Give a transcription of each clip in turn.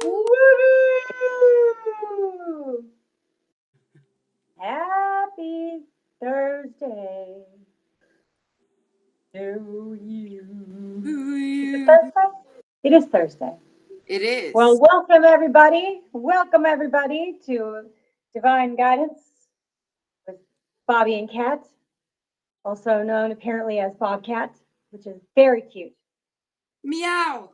Woo! Happy Thursday to you. Is it Thursday? It is Thursday. It Well, is. welcome everybody. Welcome everybody to Divine Guidance with Bobby and Kat, also known apparently as Bobcat, which is very cute. Meow.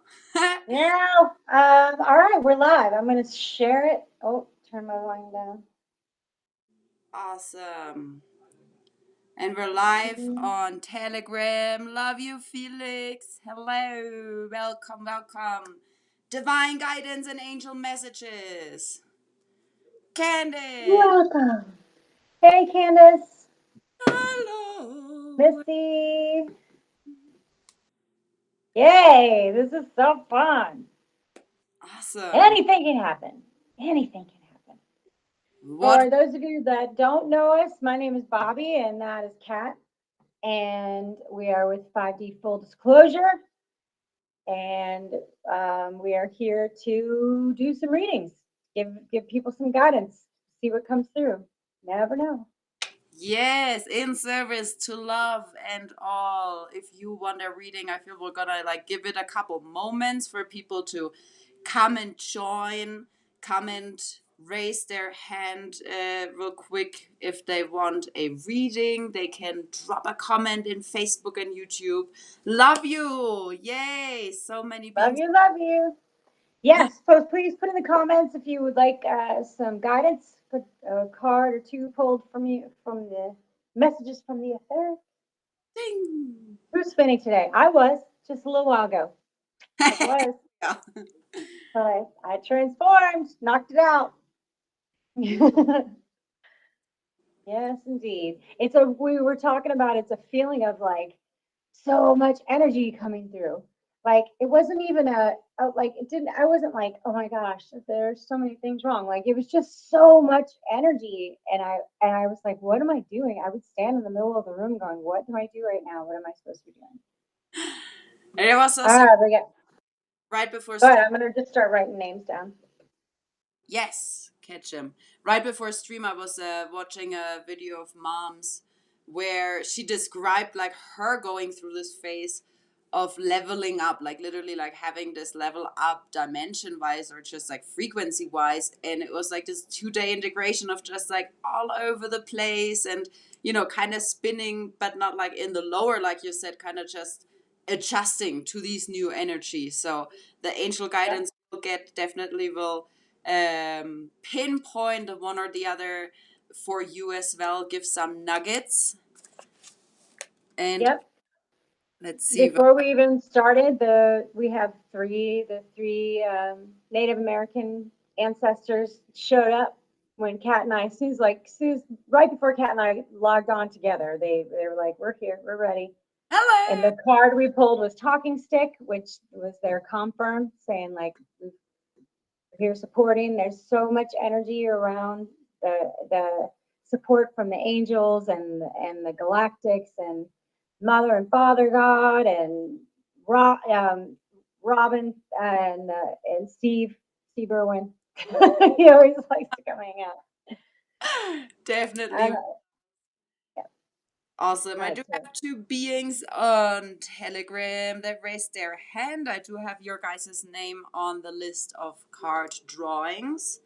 Now, all right, we're live. I'm going to share it. Oh, turn my volume down. Awesome. And we're live Mm. on Telegram. Love you, Felix. Hello. Welcome, welcome. Divine guidance and angel messages. Candace. Welcome. Hey, Candace. Hello. Misty. Yay, this is so fun. Awesome. Anything can happen. Anything can happen. What? For those of you that don't know us, my name is Bobby and that is Kat. And we are with 5D Full Disclosure. And we are here to do some readings, give people some guidance, see what comes through. Never know. Yes, in service to love and all. If you want a reading, I feel we're gonna give it a couple moments for people to come and join, come and raise their hand real quick. If they want a reading, they can drop a comment in Facebook and YouTube. Love you. Yay. So many Love beings. you, love you. Yes, so please put in the comments if you would like some guidance. Put a card or two pulled from you from the messages from the ether. Ding. Who's spinning today? I was just a little while ago. I was. Yeah. I transformed, knocked it out. Yes, indeed. We were talking about it's a feeling of like so much energy coming through. Like it wasn't even like it didn't I wasn't like, oh my gosh, there's so many things wrong. Like it was just so much energy and I was like, what am I doing? I would stand in the middle of the room going, what do I do right now? What am I supposed to be doing? And it was All also right, we got right before go ahead. stream. I'm gonna just start writing names down. Yes, catch him. Right before stream, I was watching a video of mom's where she described her going through this phase of leveling up, literally having this level up dimension wise or just frequency wise. And it was this 2 day integration of just all over the place and, kind of spinning, but not in the lower, like you said, kind of just adjusting to these new energies. So the angel Yep. guidance will get definitely will pinpoint the one or the other for you as well, give some nuggets. And Yep. let's see. Before we even started, we have the three Native American ancestors showed up when Kat and I, Sue's right before Kat and I logged on together. They were like, "We're here, we're ready." And Hello. the card we pulled was Talking Stick, which was their confirm saying like, "We're here supporting." There's so much energy around the support from the angels and the galactics and Mother and Father God and Robin and Steve Irwin. He always likes to come hang out. Definitely. And, yeah, Awesome. I right. do So have two beings on Telegram that raised their hand. I do have your guys' name on the list of card drawings.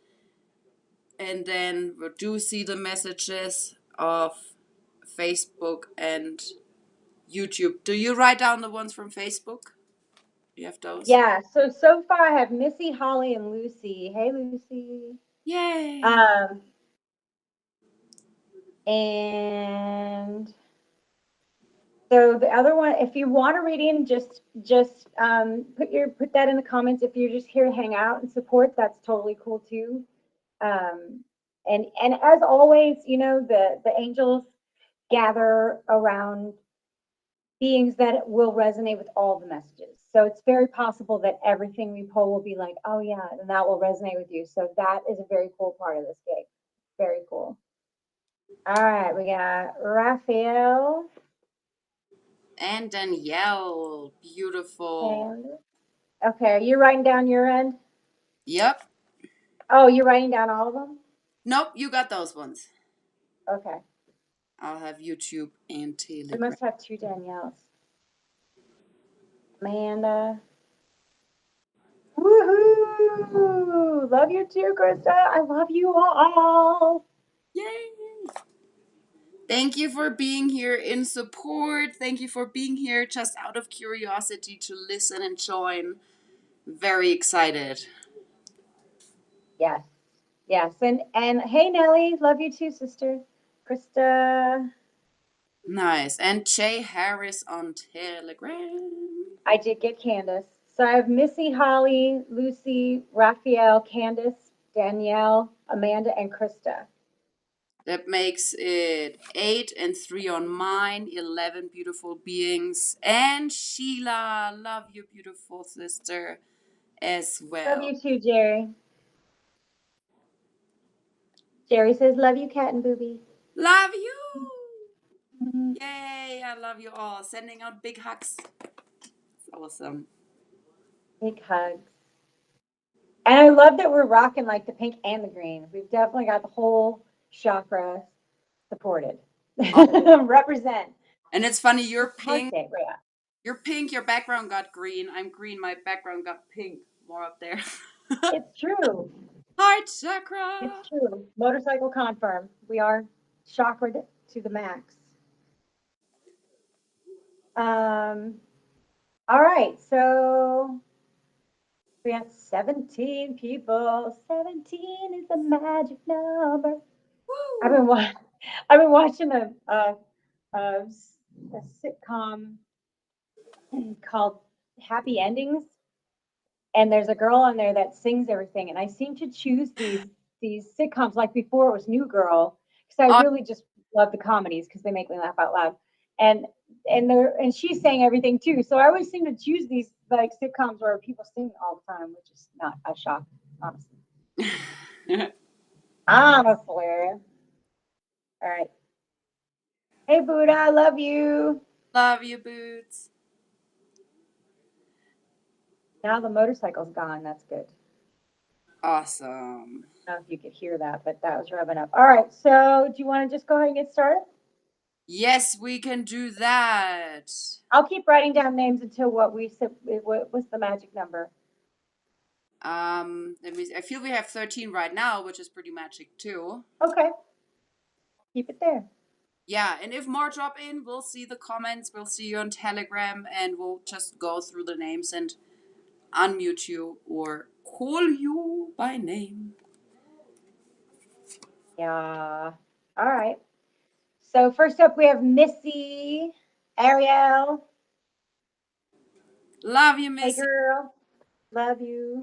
And then we do see the messages of Facebook and YouTube. Do you write down the ones from Facebook? You have those? yeah. So far I have Missy, Holly, and Lucy. Hey, Lucy. Yay. Um, and so the other one, if you want a reading, just put that in the comments. If you're just here to hang out and support, that's totally cool too. Um, and as always, the angels gather around beings that will resonate with all the messages. So it's very possible that everything we pull will be like, oh yeah, and that will resonate with you. So that is a very cool part of this gig. Very cool. All right, we got Raphael. And Danielle. Beautiful. And okay, are you writing down your end? Yep. Oh, you're writing down all of them? Nope, you got those ones. Okay. I'll have YouTube and We Telegram. must have two Danielles. Amanda. Woohoo! Love you too, Krista. I love you all. Yay! Thank you for being here in support. Thank you for being here just out of curiosity to listen and join. Very excited. Yes. Yes. And hey Nellie, love you too, sister. Krista. Nice. And Jay Harris on Telegram. I did get Candace. So I have Missy, Holly, Lucy, Raphael, Candace, Danielle, Amanda, and Krista. That makes it 8 and 3 on mine, 11 beautiful beings. And Sheila, love you, beautiful sister, as Love well. you too, Jerry. Jerry says, love you, cat and booby. Love you! Yay, I love you all. Sending out big hugs. It's awesome. Big hugs. And I love that we're rocking like the pink and the green. We've definitely got the whole chakra supported. Represent. And it's funny, you're It's Heart pink. Day, right? You're pink, your background got green. I'm green, my background got pink. More up there. It's true. Heart chakra. It's true. Motorcycle confirm. We are chakra to the max. All right, so we have 17 people. 17 is the magic number. Woo. I've been watching a sitcom called Happy Endings, and there's a girl on there that sings everything. And I seem to choose these sitcoms like before it was New Girl because I Oh, really just love the comedies because they make me laugh out loud. And and she's saying everything too. So I always seem to choose these like sitcoms where people sing all the time, which is not a shock, honestly. Honestly. All right. Hey Buddha, I love you. love you, Boots. Now the motorcycle's gone. That's good. Awesome. I don't know if you could hear that, but that was revving up. All right. So do you want to just go ahead and get started? Yes, we can do that. I'll keep writing down names until what we said. What was the magic number? Let me. I feel we have 13 right now, which is pretty magic too. Okay. Keep it there. Yeah, and if more drop in, we'll see the comments. We'll see you on Telegram, and we'll just go through the names and unmute you or call you by name. Yeah. All right. So first up, we have Missy, Ariel. Love you, Hey, Missy. girl. Love you.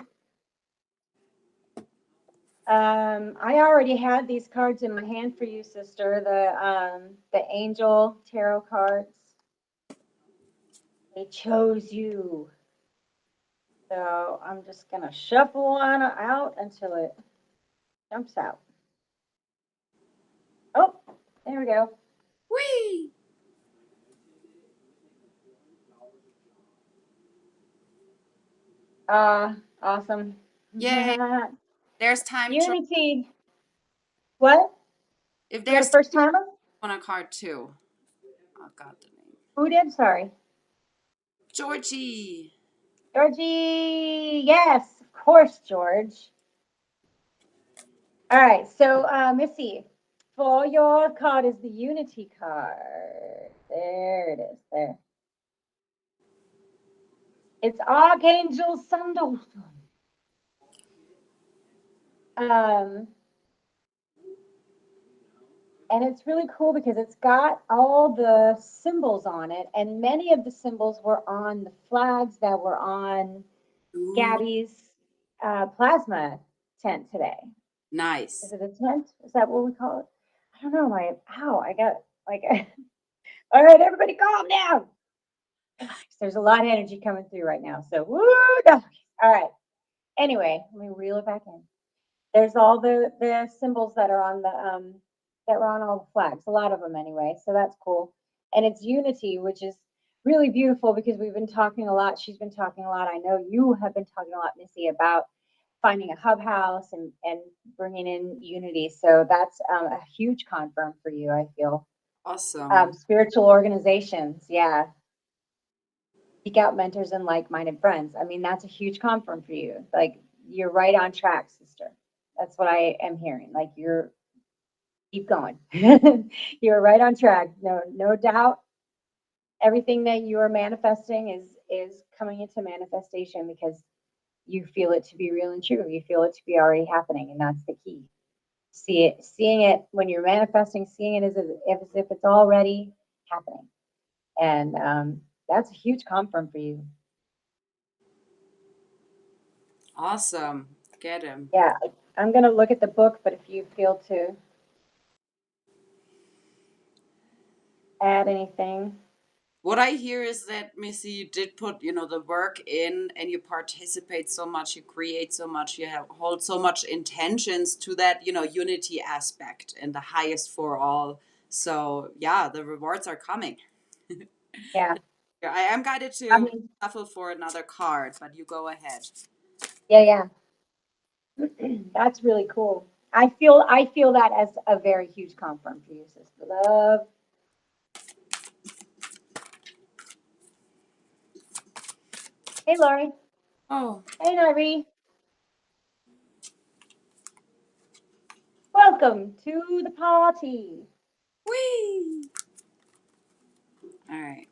I already had these cards in my hand for you, sister. The angel tarot cards. They chose you. So I'm just gonna shuffle one out until it jumps out. Oh, there we go. Whee! Awesome. Yay! There's time trial. Unity. What? If You got a there's first timer? on a card too. I got the name. Who did? Sorry. Georgie. Georgie. Yes, of course, George. All right. So, Missy, for your card is the Unity card. There it is. There. It's Archangel Sandalphon. Um, and it's really cool because it's got all the symbols on it, and many of the symbols were on the flags that were on Ooh, Gabby's plasma tent today. Is nice. it a tent? Is that what we call it? I don't know. I got like, all right, everybody calm down. There's a lot of energy coming through right now. So, woo, all right. Anyway, let me reel it back in. There's all the symbols that are on the that were on all the flags, a lot of them anyway. So that's cool. And it's unity, which is really beautiful because we've been talking a lot. She's been talking a lot. I know you have been talking a lot, Missy, about finding a hub house and bringing in unity. So that's a huge confirm for you, I feel. Awesome. Spiritual organizations, yeah. Seek out mentors and like-minded friends. I mean, that's a huge confirm for you. Like you're right on track, sister. That's what I am hearing. Like you're keep going. You're right on track. No doubt. Everything that you are manifesting is coming into manifestation because you feel it to be real and true. You feel it to be already happening, and that's the key. Seeing it when you're manifesting, seeing it as if it's already happening, and that's a huge confirm for you. Awesome. Get him. Yeah, I'm gonna look at the book, but if you feel to add anything, What I hear is that, Missy, you did put, the work in and you participate so much, you create so much, hold so much intentions to that, unity aspect and the highest for all. So, yeah, the rewards are coming. yeah, I am guided I to mean, shuffle for another card, but you go ahead. yeah. That's really cool. I feel that as a very huge confirm for you, sister love. Hey, Lori. Oh, Hey, Nari. Welcome to the party. whee! All right.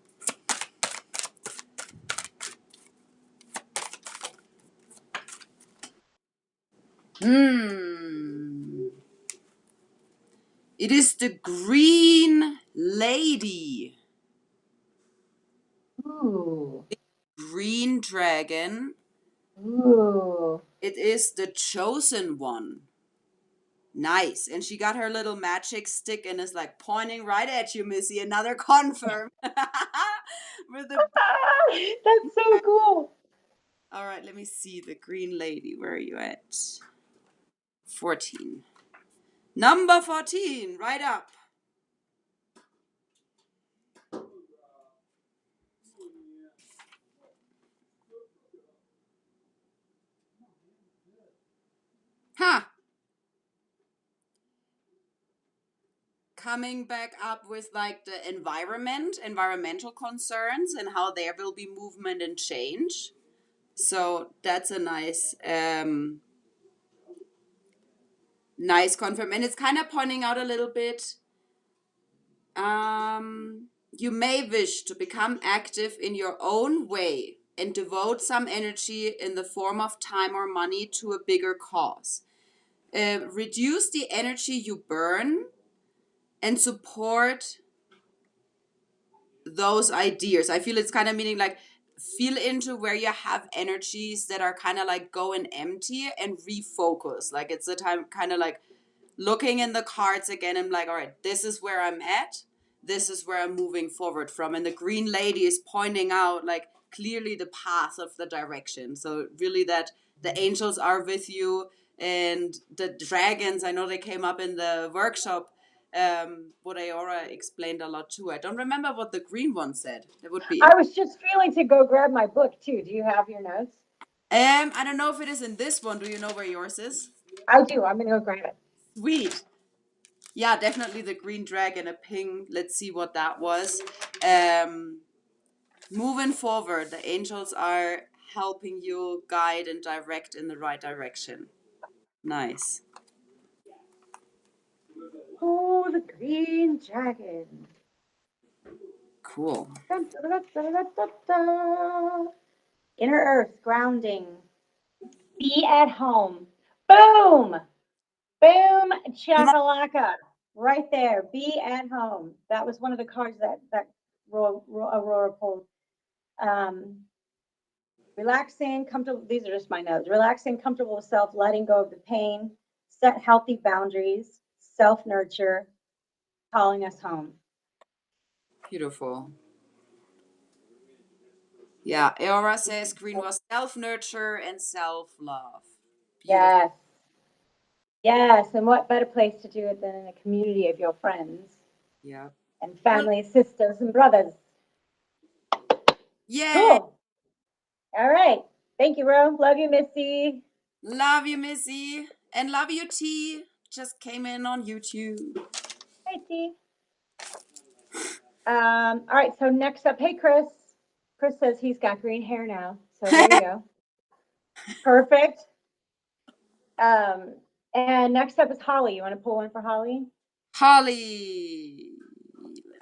Hmm. It is the Green Lady. Ooh, Green Dragon. ooh. It is the Chosen One. Nice. And she got her little magic stick and is like pointing right at you, Missy. Another confirm. With the That's so cool. All right, let me see the Green Lady. Where are you at? 14. Number 14, right up. Huh. Coming back up with like the environmental concerns and how there will be movement and change. So that's a nice confirm. And it's kind of pointing out a little bit. You may wish to become active in your own way and devote some energy in the form of time or money to a bigger cause. Reduce the energy you burn and support those ideas. I feel it's kind of meaning like feel into where you have energies that are kind of like going empty and refocus. Like it's the time kind of like looking in the cards again and like, all right, this is where I'm at. This is where I'm moving forward from. And the Green Lady is pointing out like clearly the path of the direction. So really that the angels are with you and the dragons, I know they came up in the workshop. What Aora explained a lot too. I don't remember what the green one said. That would be I was just feeling to go grab my book too. Do you have your notes? I don't know if it is in this one. Do you know where yours is? I do. I'm gonna go grab it. Sweet. Yeah, definitely the green dragon, a ping. Let's see what that was. Um, moving forward, the angels are helping you guide and direct in the right direction. Nice. Oh, the green dragon. Cool. Dun, dun, dun, dun, dun, dun, dun. Inner Earth, grounding. Be at home. Boom! Boom! Chakalaka. Right there. Be at home. That was one of the cards that Aurora pulled. Um, relaxing, comfortable. These are just my notes. Relaxing, comfortable with self, letting go of the pain, set healthy boundaries, self nurture, calling us home. Beautiful. Yeah, Eora says green was self-nurture and self-love. Beautiful. Yes. Yes. And what better place to do it than in a community of your friends Yeah. and Well, family, sisters, and brothers? yay! Cool. All right. Thank you, Ro. Love you, Missy. Love you, Missy. And love you, T. Just came in on YouTube. Hey, T. All right, so next up, hey, Chris. Chris says he's got green hair now. So there you go. Perfect. And next up is Holly. You want to pull one for Holly? Holly.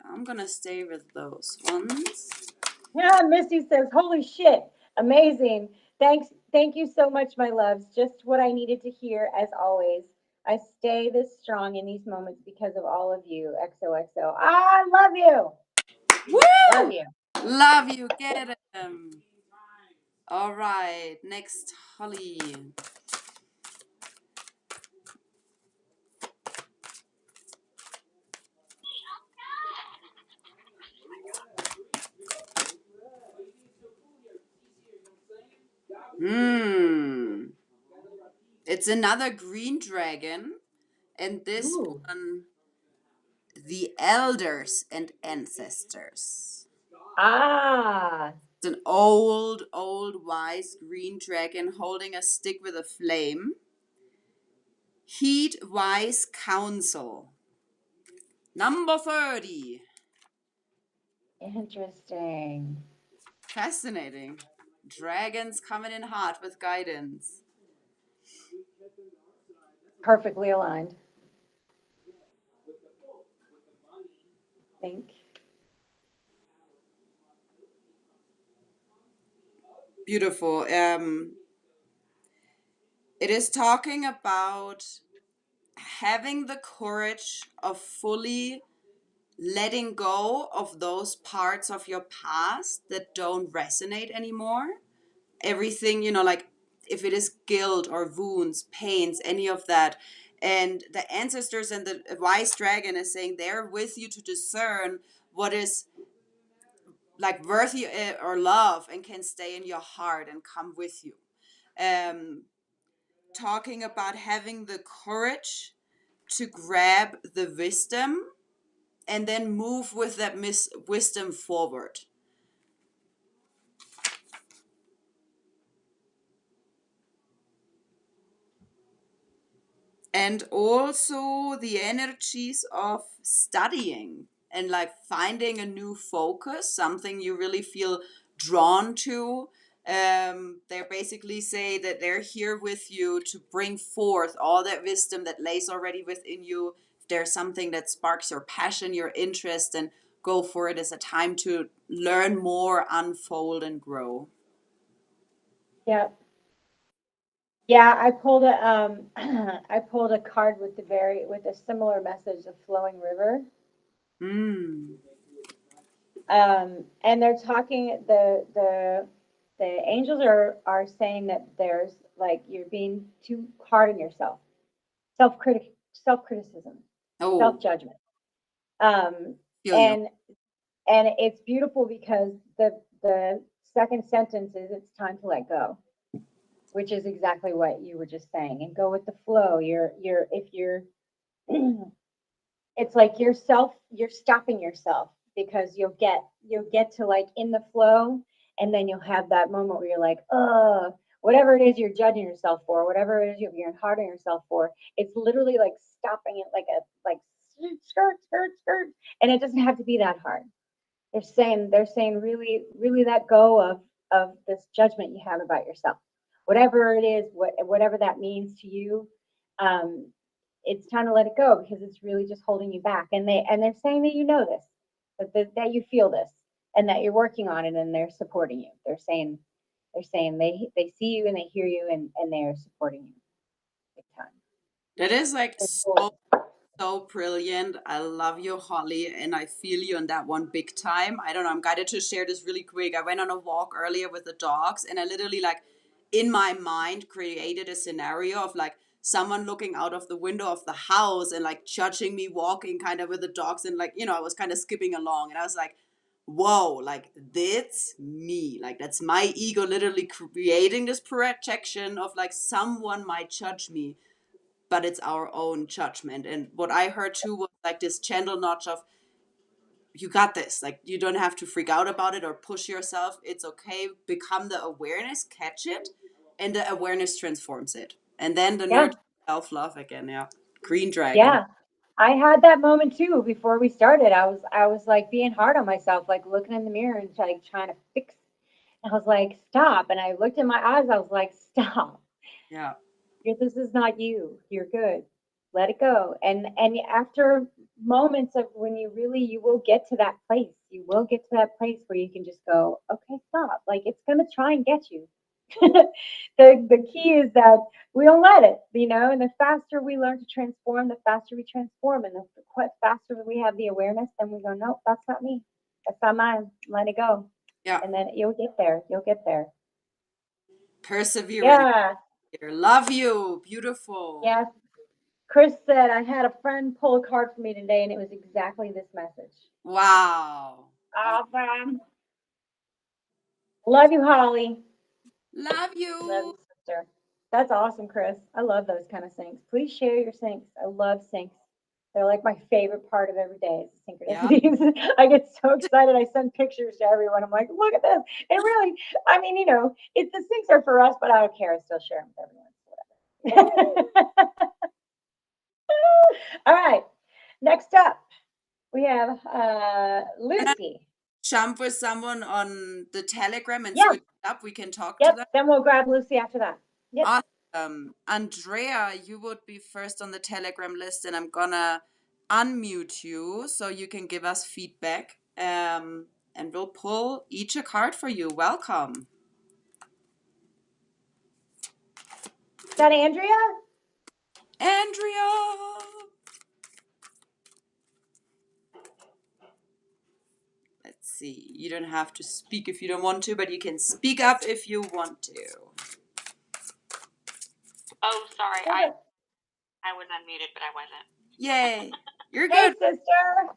I'm going to stay with those ones. Yeah, Misty says, holy shit, amazing. Thank you so much, my loves. Just what I needed to hear, as always. I stay this strong in these moments because of all of you. XOXO. I love you. Woo! Love you. Love you. Get him. All right. Next, Holly. It's another green dragon. And this Ooh. one, the elders and ancestors. Ah. It's an old, wise green dragon holding a stick with a flame. Heed wise counsel. Number 30. Interesting. Fascinating. Dragons coming in hot with guidance. Perfectly aligned. I think. Beautiful. It is talking about having the courage of fully letting go of those parts of your past that don't resonate anymore. Everything, like if it is guilt or wounds, pains, any of that. And the ancestors and the wise dragon is saying they're with you to discern what is like worthy or love and can stay in your heart and come with you. Talking about having the courage to grab the wisdom and then move with that wisdom forward. And also the energies of studying and like finding a new focus, something you really feel drawn to. They basically say that they're here with you to bring forth all that wisdom that lays already within you. If there's something that sparks your passion, your interest, and go for it as a time to learn more, unfold, and grow. Yep. Yeah, I pulled a I pulled a card with with a similar message, the flowing river. Mm. And they're talking the angels are saying that there's like you're being too hard on yourself, self criticism, Oh, self judgment. Um, feel you. and and it's beautiful because the second sentence is it's time to let go, which is exactly what you were just saying, and go with the flow. You're if you're it's like you're stopping yourself because you'll get to like in the flow, and then you'll have that moment where you're like, whatever it is you're judging yourself for, whatever it is you're hard on yourself for, it's literally like stopping it like skirt, and it doesn't have to be that hard. They're saying really let go of this judgment you have about yourself, whatever it is, whatever that means to you. um it's time to let it go because it's really just holding you back, and they're saying that you know this, that you feel this, and that you're working on it, and they're supporting you. They're saying they see you and they hear you, and they're supporting you big time. That is like It's cool. so brilliant. I love you, Holly, and I feel you on that one big time. I don't know, I'm guided to share this really quick. I went on a walk earlier with the dogs, and I literally, like, in my mind, created a scenario of like someone looking out of the window of the house and like judging me walking kind of with the dogs. And like, I was kind of skipping along, and I was like, whoa, like, that's me. Like, that's my ego literally creating this projection of like someone might judge me, but it's our own judgment. And what I heard too was like this gentle notch of, you got this. Like, you don't have to freak out about it or push yourself. It's okay. Become the awareness, catch it, And the awareness transforms it. And then the Yeah. nurture self-love again. Yeah. Green dragon. Yeah. I had that moment too before we started. I was like being hard on myself, like looking in the mirror and like trying to fix. I was like, stop. And I looked in my eyes. I was like, stop. Yeah. This is not you. You're good. Let it go. And after moments of when you will get to that place. You will get to that place where you can just go, okay, stop. Like it's gonna try and get you. The key is that we don't let it, and the faster we learn to transform, the faster we transform, and the faster we have the awareness, then we go, nope, that's not me. That's not mine. Let it go. Yeah. And then you'll get there. You'll get there. Perseverance. Yeah. Love you. Beautiful. Yes. Chris said, I had a friend pull a card for me today, and it was exactly this message. Wow. Awesome. Love you, Holly. Love Love you. you, sister. That's awesome, Chris. I love those kind of syncs. Please share your syncs. I love syncs. They're like my favorite part of every day is the Yeah. synchronicities. I get so excited. I send pictures to everyone. I'm like, look at this. And really, I mean, it's the syncs are for us, but I don't care. I still share them with everyone. Whatever. All right. Next up, we have Can I Lucy. jump with someone on the Telegram and Yeah. switch it up? We can talk to Yep. them. Then we'll grab Lucy after that. Yep. Awesome. Andrea, you would be first on the Telegram list, and I'm gonna unmute you so you can give us feedback. And we'll pull each a card for you. Welcome. Is that Andrea? Andrea. Let's see. You don't have to speak if you don't want to, but you can speak up if you want to. Oh, sorry. I was unmuted, but I wasn't. Yay. You're Hey, good. sister.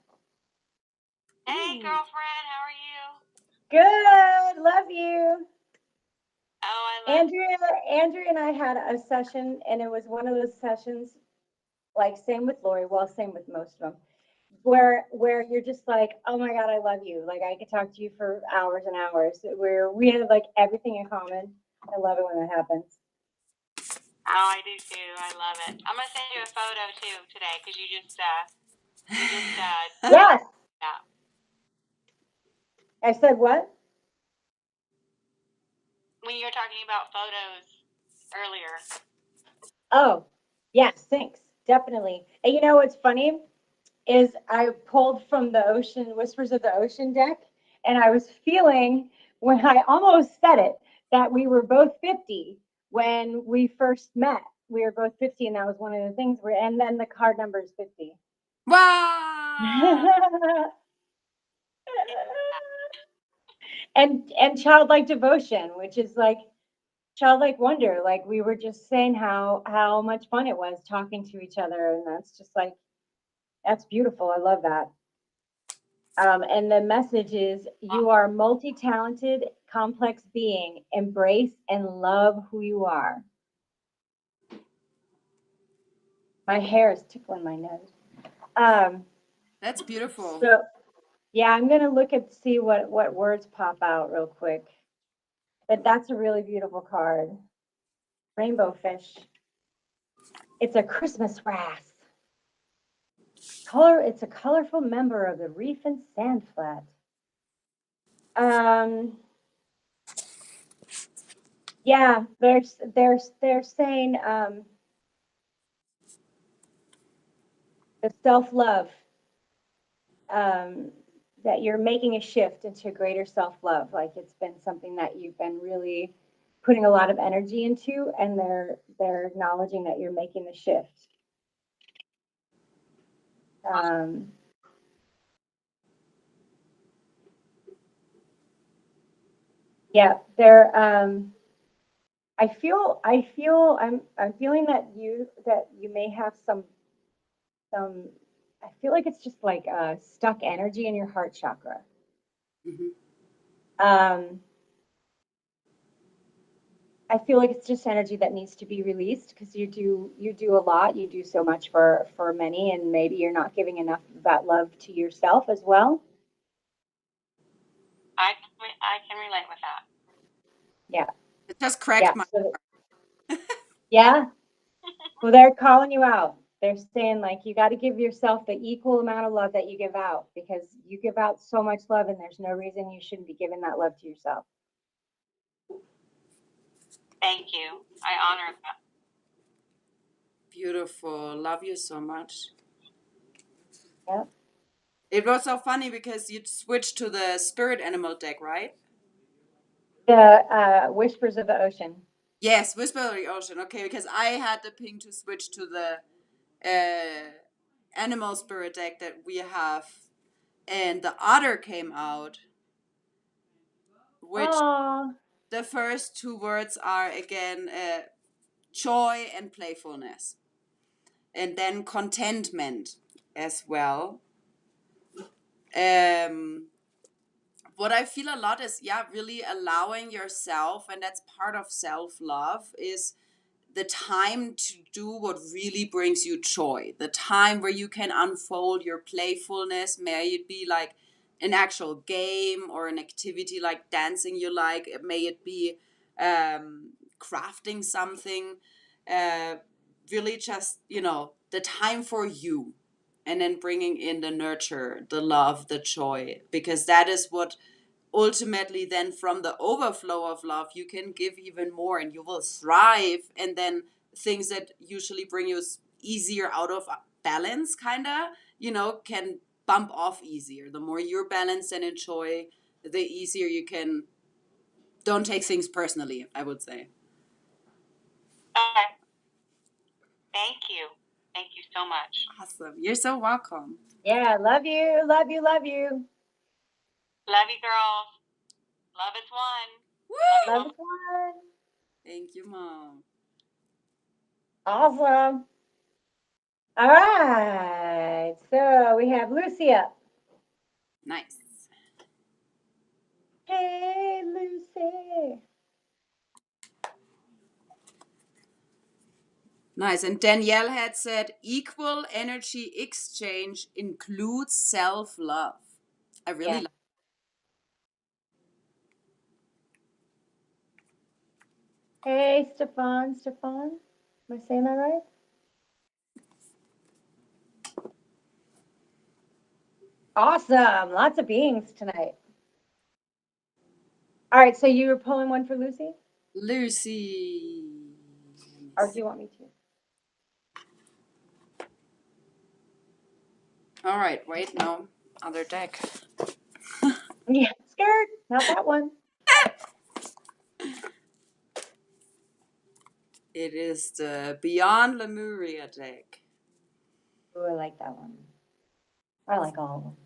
Hey, Ooh. girlfriend. How are you? Good. Love you. Oh, I love you. Andrea and I had a session, and it was one of those sessions, like same with Lori, well, same with most of them, where you're just like, oh my God, I love you. Like I could talk to you for hours and hours. Where we had like everything in common. I love it when that happens. Oh, I do too. I love it. I'm gonna send you a photo too today because you just Yes. yeah. I said what? When you were talking about photos earlier. Oh, yes, thanks. Definitely. And you know what's funny is I pulled from the Ocean Whispers of the Ocean deck, and I was feeling when I almost said it that we were both 50 when we first met. We were both 50, and that was one of the things where, and then the card number is 50. Wow. and childlike devotion, which is like childlike wonder. Like we were just saying how much fun it was talking to each other, and that's just like that's beautiful. I love that. And the message is you are a multi-talented, complex being. Embrace and love who you are. My hair is tickling my nose. That's beautiful. So yeah, I'm gonna look at see what words pop out real quick. But that's a really beautiful card. Rainbow fish. It's a Christmas wrasse. It's a colorful member of the reef and sand flat. Yeah, they're saying the self-love, that you're making a shift into greater self-love. Like it's been something that you've been really putting a lot of energy into, and they're acknowledging that you're making the shift. Yeah, they're I'm feeling that you may have some I feel like it's just like stuck energy in your heart chakra. Um, I feel like it's just energy that needs to be released because you do a lot, you do so much for many, and maybe you're not giving enough of that love to yourself as well. I can relate with that. Yeah. It just cracked Yeah. my So, heart. Yeah. Well, they're calling you out. They're saying like you got to give yourself the equal amount of love that you give out because you give out so much love and there's no reason you shouldn't be giving that love to yourself. Thank you. I honor that. Beautiful. Love you so much. Yep. It was so funny because you switched to the spirit animal deck, right? The Whispers of the Ocean. Yes, Whisper of the Ocean. Okay, because I had the ping to switch to the animal spirit deck that we have, and the otter came out, which Oh, the first two words are again joy and playfulness, and then contentment as well. What I feel a lot is, yeah, really allowing yourself, and that's part of self-love, is the time to do what really brings you joy, the time where you can unfold your playfulness, may it be like an actual game or an activity like dancing you like, may it be crafting something, uh, really just, the time for you, and then bringing in the nurture, the love, the joy, because that is what ultimately then from the overflow of love you can give even more and you will thrive, and then things that usually bring you easier out of balance can bump off easier. The more you're balanced and enjoy, the easier you can don't take things personally, I would say. Okay. Thank you. Thank you so much. Awesome. You're so welcome. yeah. Love you. Love you. Love you. Love you, girls. Love is one. Woo! Love is one. Thank you, Mom. Awesome. All right. So we have Lucy up. Nice. Hey, Lucy. Nice. And Danielle had said equal energy exchange includes self-love. I really Yeah. like. Hey, Stefan. Stefan. Am I saying that right? Awesome. Lots of beings tonight. All right. So you were pulling one for Lucy? Lucy. Or do you want me to? All right, wait, no. Other deck. Yeah. Skirt. Not that one. It is the Beyond Lemuria deck. Oh, I like that one. I like all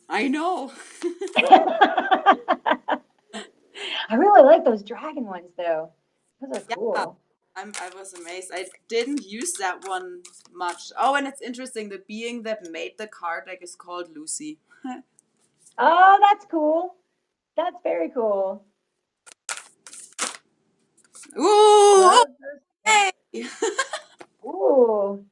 I know. of them. I really like those dragon ones, though. Those are Yeah, cool. I was amazed. I didn't use that one much. Oh, and it's interesting. The being that made the card deck is called Lucy. Oh, that's cool. That's very cool. Ooh, Love those. hey! Ooh.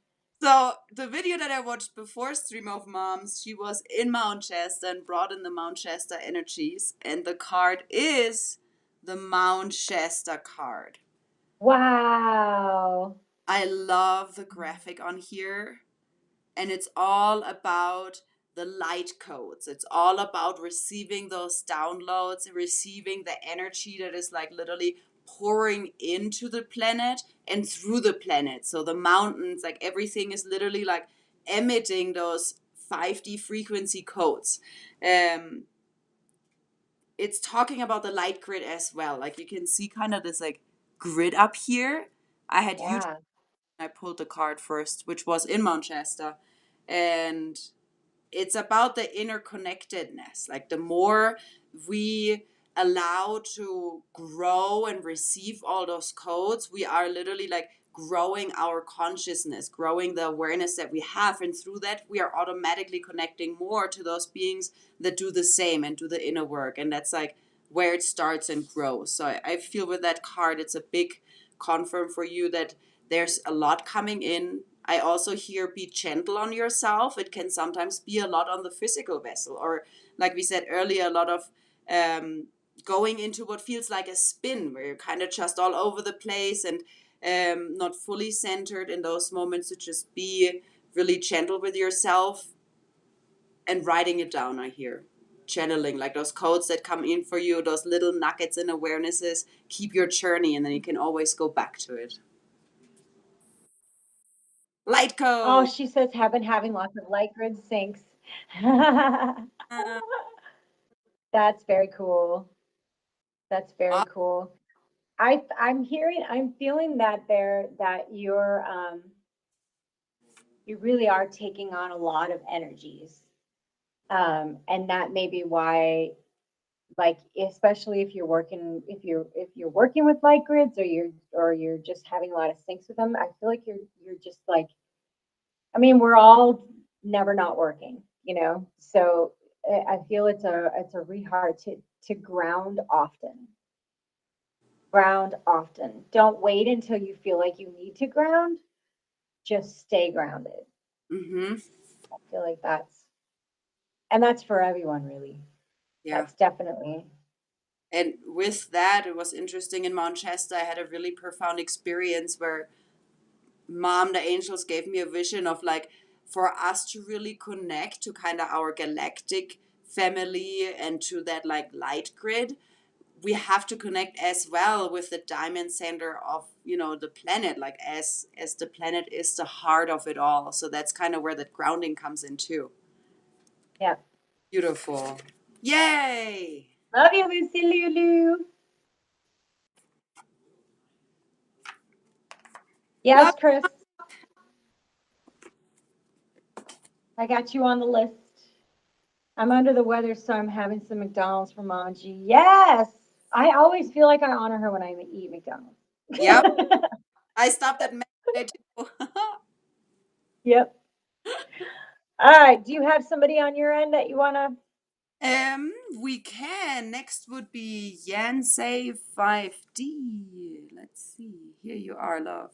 So the video that I watched before Stream of Moms, she was in Mount Shasta and brought in the Mount Shasta energies, and the card is the Mount Shasta card. Wow. I love the graphic on here, and it's all about the light codes. It's all about receiving those downloads, receiving the energy that is like literally pouring into the planet and through the planet. So the mountains, like everything is literally like emitting those 5D frequency codes. It's talking about the light grid as well. Like you can see kind of this like grid up here. I had YouTube. Yeah. I pulled the card first, which was in Manchester. And it's about the interconnectedness. Like the more we allow to grow and receive all those codes, we are literally like growing our consciousness, growing the awareness that we have. And through that, we are automatically connecting more to those beings that do the same and do the inner work. And that's like where it starts and grows. So I feel with that card, it's a big confirm for you that there's a lot coming in. I also hear be gentle on yourself. It can sometimes be a lot on the physical vessel, or like we said earlier, a lot of going into what feels like a spin where you're kind of just all over the place and not fully centered in those moments, to just be really gentle with yourself and writing it down. I hear channeling, like those codes that come in for you, those little nuggets and awarenesses. Keep your journey, and then you can always go back to it. Light Oh, code. she says have been having lots of light grid syncs. Uh, That's very cool. That's very uh, cool. I'm feeling that you really are taking on a lot of energies. And that may be why, like, especially if you're working with light grids, or you're just having a lot of syncs with them, I feel like you're just like, I mean, we're all never not working, you know? So I feel it's a really hard to ground often. Ground often. Don't wait until you feel like you need to ground. Just stay grounded. mm-hmm. I feel like that's for everyone, really. Yeah. That's definitely. And with that, it was interesting in Manchester. I had a really profound experience where Mom, the angels gave me a vision of like, for us to really connect to kind of our galactic family and to that like light grid, we have to connect as well with the diamond center of, the planet, like as the planet is the heart of it all. So that's kind of where that grounding comes in too. Yeah. Beautiful. Yay. Love you, Lucy Lulu. Love. Yes, Chris. I got you on the list. I'm under the weather, so I'm having some McDonald's for Mama G. Yes. I always feel like I honor her when I eat McDonald's. Yep. I stopped at Monday too. Yep. All right. Do you have somebody on your end that you want to? We can. Next would be Yansei 5D. Let's see. Here you are, love.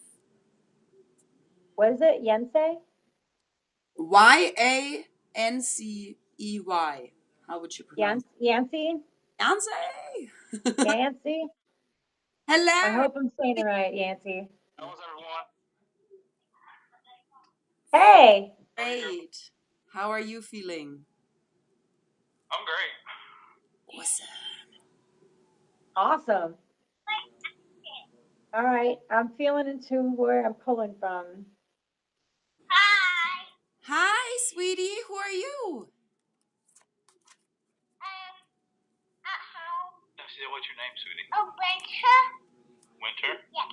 What is it? Yensei? Yancey. How would you pronounce Yancy? it? Yancey. Yancy? I Hello. hope I'm saying it right, Yancy. How is everyone? Hey. Great. How are you feeling? I'm great. Awesome. Awesome. All right. I'm feeling into where I'm pulling from. Hi. Hi, sweetie. Who are you? At home. Now, see, what's your name, sweetie? Oh, Winter. Winter? Yeah.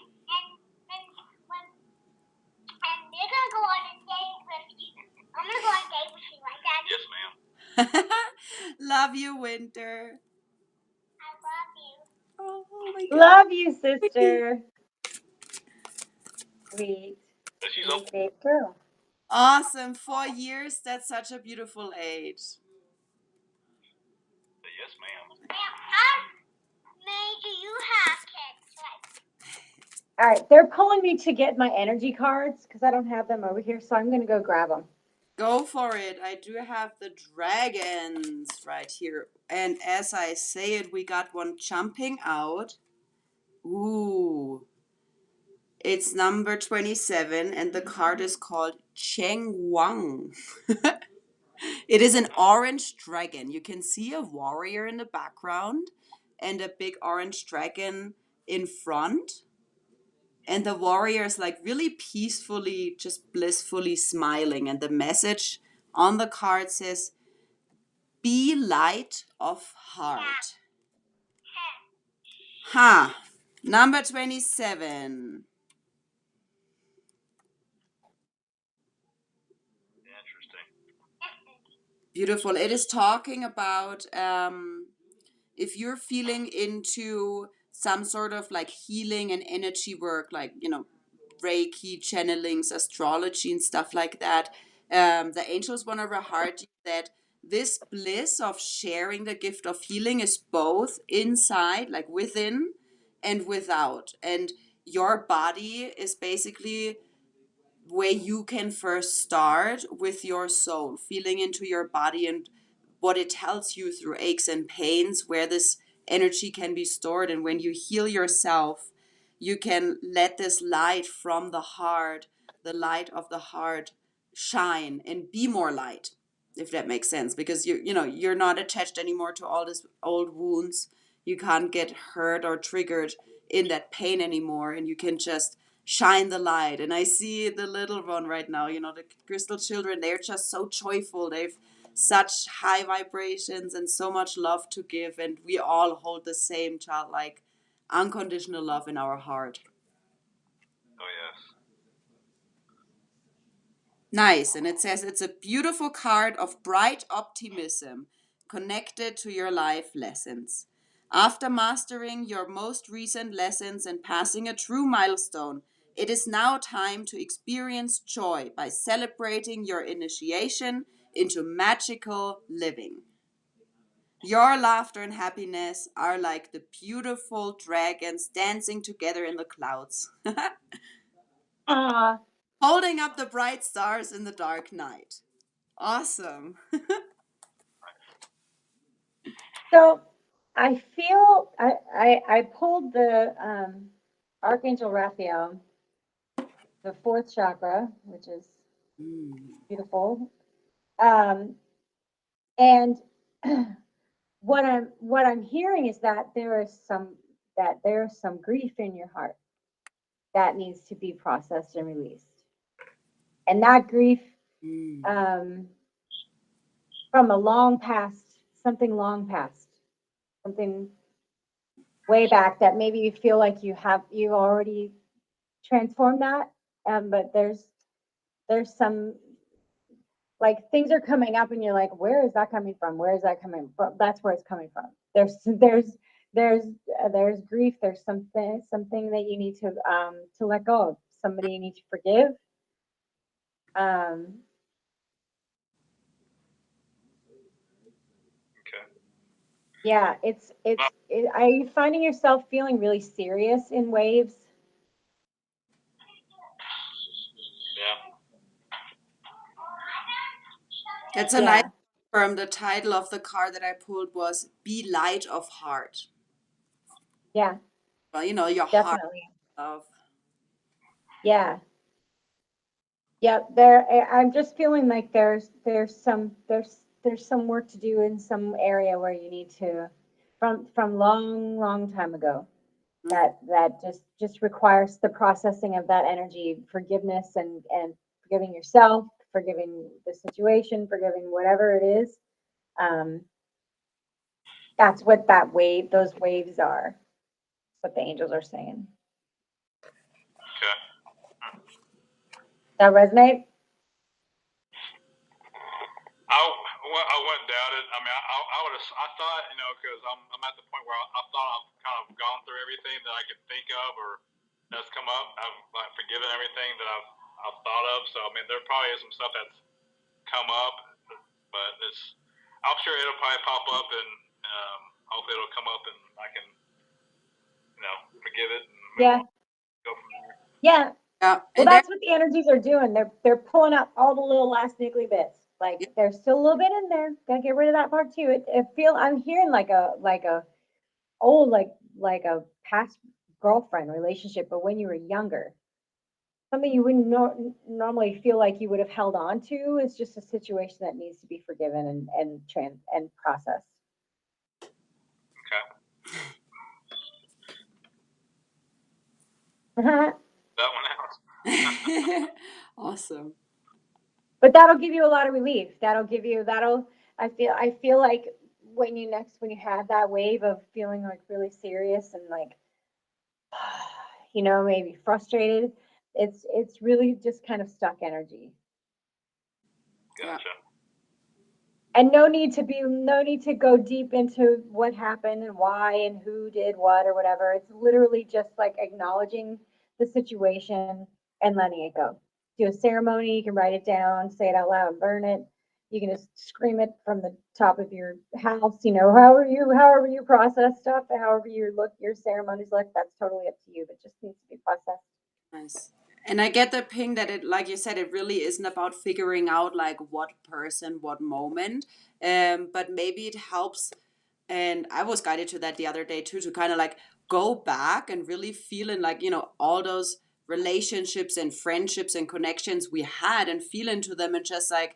And you're gonna go on a date with you. I'm gonna go on a date with you, right, Daddy? Yes, ma'am. Love you, Winter. I love you. Oh my God. Love you, sister. Sweet. So she's Sweet open. babe girl. Awesome. 4 years. That's such a beautiful age. Yes, ma'am. How many do you have, kids? All right. They're pulling me to get my energy cards because I don't have them over here. So I'm going to go grab them. Go for it. I do have the dragons right here. And as I say it, we got one jumping out. Ooh. It's number 27, and the card is called Cheng Wang. It is an orange dragon. You can see a warrior in the background and a big orange dragon in front. And the warrior is like really peacefully, just blissfully smiling. And the message on the card says, be light of heart. Ha! Number 27. Interesting. Beautiful. It is talking about if you're feeling into some sort of like healing and energy work, like, Reiki, channelings, astrology, and stuff like that. The angels want to remind you that this bliss of sharing the gift of healing is both inside, like within, and without. And your body is basically where you can first start with your soul, feeling into your body and what it tells you through aches and pains, where this energy can be stored. And when you heal yourself, you can let this light from the heart, the light of the heart, shine and be more light, if that makes sense, because you're not attached anymore to all these old wounds. You can't get hurt or triggered in that pain anymore, and you can just shine the light. And I see the little one right now, the crystal children, they're just so joyful. They've such high vibrations and so much love to give, and we all hold the same childlike unconditional love in our heart. Oh, yes. Nice. And it says it's a beautiful card of bright optimism connected to your life lessons. After mastering your most recent lessons and passing a true milestone, it is now time to experience joy by celebrating your initiation into magical living. Your laughter and happiness are like the beautiful dragons dancing together in the clouds, Ah, holding up the bright stars in the dark night. Awesome. so I feel I pulled the Archangel Raphael, the fourth chakra, which is beautiful. And what I'm hearing is that there's some grief in your heart that needs to be processed and released. And that grief from a long past, something long past, something way back that maybe you feel like you already transformed that, but there's some, like, things are coming up and you're like, where is that coming from? Where is that coming from? That's where it's coming from. There's grief. There's something that you need to let go of. Somebody you need to forgive. Okay. Yeah, are you finding yourself feeling really serious in waves? Yeah. That's a Yeah. nice term. The title of the card that I pulled was Be Light of Heart. Yeah, Well, your heart definitely. of. Yeah. Yeah, I'm just feeling like there's some work to do in some area where you need to, from long time ago, that just requires the processing of that energy, forgiveness, and forgiving yourself, forgiving the situation, forgiving whatever it is. That's what those waves are. What the angels are saying. Okay. That resonate? I wouldn't doubt it. I mean, I thought, because I'm at the point where I thought I've kind of gone through everything that I could think of or that's come up. I've like forgiven everything that I've thought of. So I mean, there probably is some stuff that's come up, but I'm sure it'll probably pop up, and hopefully it'll come up and I can, forgive it and move on, go from there. Yeah. Yeah. Well, that's what the energies are doing. They're pulling up all the little last niggly bits. Like, there's still a little bit in there. Gotta get rid of that part too. I'm hearing like a old, like a past girlfriend relationship, but when you were younger, something you wouldn't normally feel like you would have held on to. Is just a situation that needs to be forgiven and processed. That one out. Awesome. But that'll give you a lot of relief. I feel like when you have that wave of feeling like really serious and like, maybe frustrated, it's really just kind of stuck energy. Gotcha. And no need to go deep into what happened and why and who did what or whatever. It's literally just like acknowledging the situation and letting it go. Do a ceremony, you can write it down, say it out loud, and burn it. You can just scream it from the top of your house, however you process stuff, however your ceremonies look, that's totally up to you. But just needs to be processed. Nice. And I get the ping that it, like you said, it really isn't about figuring out like what person, what moment. But maybe it helps. And I was guided to that the other day too, to kind of like go back and really feeling like, all those relationships and friendships and connections we had, and feel into them, and just like,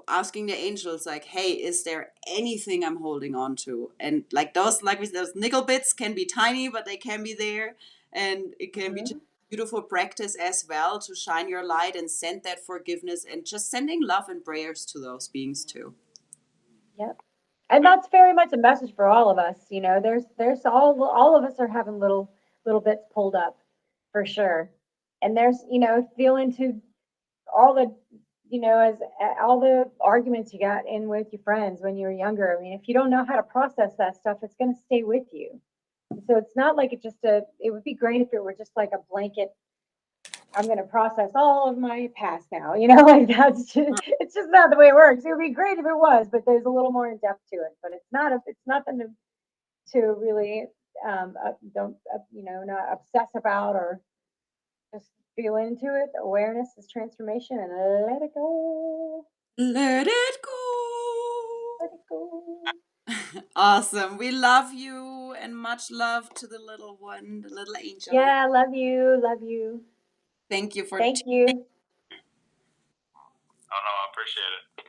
asking the angels, like, hey, is there anything I'm holding on to? And like those nickel bits can be tiny, but they can be there. And it can be just beautiful practice as well to shine your light and send that forgiveness, and just sending love and prayers to those beings too. Yep. And that's very much a message for all of us. There's all of us are having little bits pulled up for sure. And there's, feeling to all the, as all the arguments you got in with your friends when you were younger. I mean, if you don't know how to process that stuff, it's going to stay with you. So it's not like it would be great if it were just like a blanket, I'm going to process all of my past now, like it's just not the way it works. It would be great if it was, but there's a little more in depth to it, but it's nothing to really, not obsess about, or just feel into it. Awareness is transformation, and let it go. Let it go. Let it go. Awesome. We love you, and much love to the little one, the little angel. Yeah, love you. Love you. Thank you for Thank you. Oh no, I appreciate it.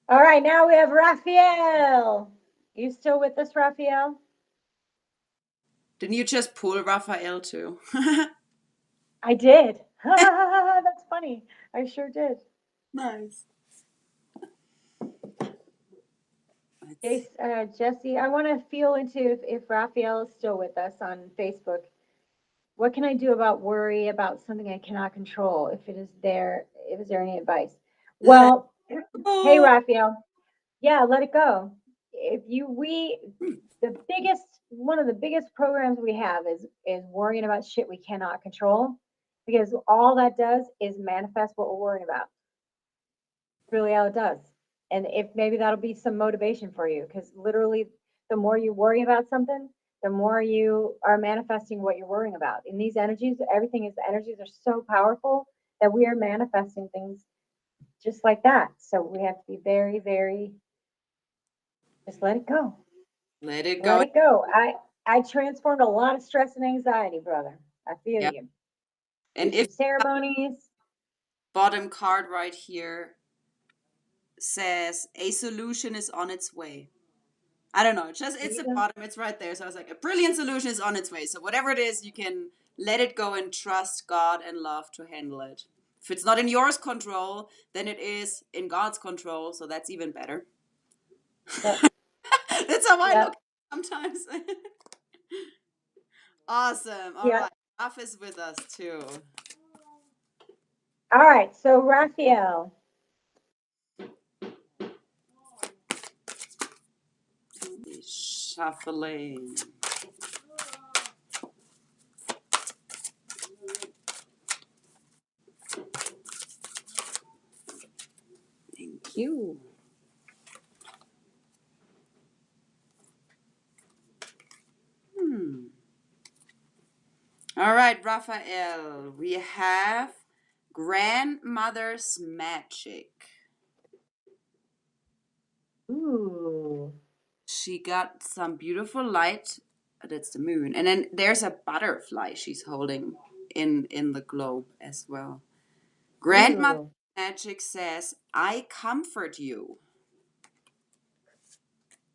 All right, now we have Raphael. You still with us, Raphael? Didn't you just pull Raphael too? I did. That's funny. I sure did. Nice. Jesse, I want to feel into if Raphael is still with us on Facebook. What can I do about worry about something I cannot control? If is there any advice? Well, hey Raphael, yeah, let it go. If you we the biggest one of the biggest programs we have is worrying about shit we cannot control, because all that does is manifest what we're worrying about. Really all it does. And if maybe that'll be some motivation for you, because literally the more you worry about something, the more you are manifesting what you're worrying about. In these energies, the energies are so powerful that we are manifesting things just like that. So we have to be very, very, just let it go. Let it Let go. it go. I transformed a lot of stress and anxiety, brother. I feel Yep. you. And Do if some ceremonies. bottom card right here says a solution is on its way. I don't know. It's a bottom. It's right there. So I was like, a brilliant solution is on its way. So whatever it is, you can let it go and trust God and love to handle it. If it's not in yours control, then it is in God's control. So that's even better. Yep. That's how I Yep. look sometimes. Awesome. All Yep. right. Raph is with us too. All right. So Raphael. Shuffling. Thank you. All right, Raphael. We have grandmother's magic. Ooh. She got some beautiful light. That's the moon. And then there's a butterfly she's holding in the globe as well. Grandmother's Ooh. magic says, I comfort you.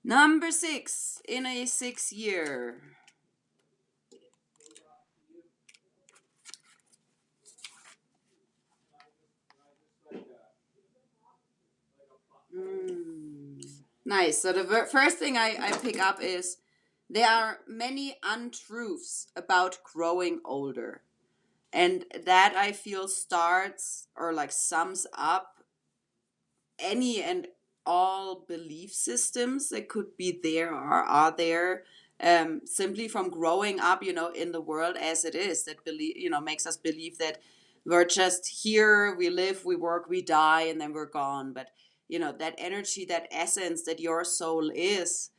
Number 6 in a 6-year. Nice. So the first thing I pick up is there are many untruths about growing older. And that I feel starts or like sums up any and all belief systems that could be there or are there, simply from growing up, in the world as it is, that makes us believe that we're just here, we live, we work, we die, and then we're gone. But that energy, that essence that your soul is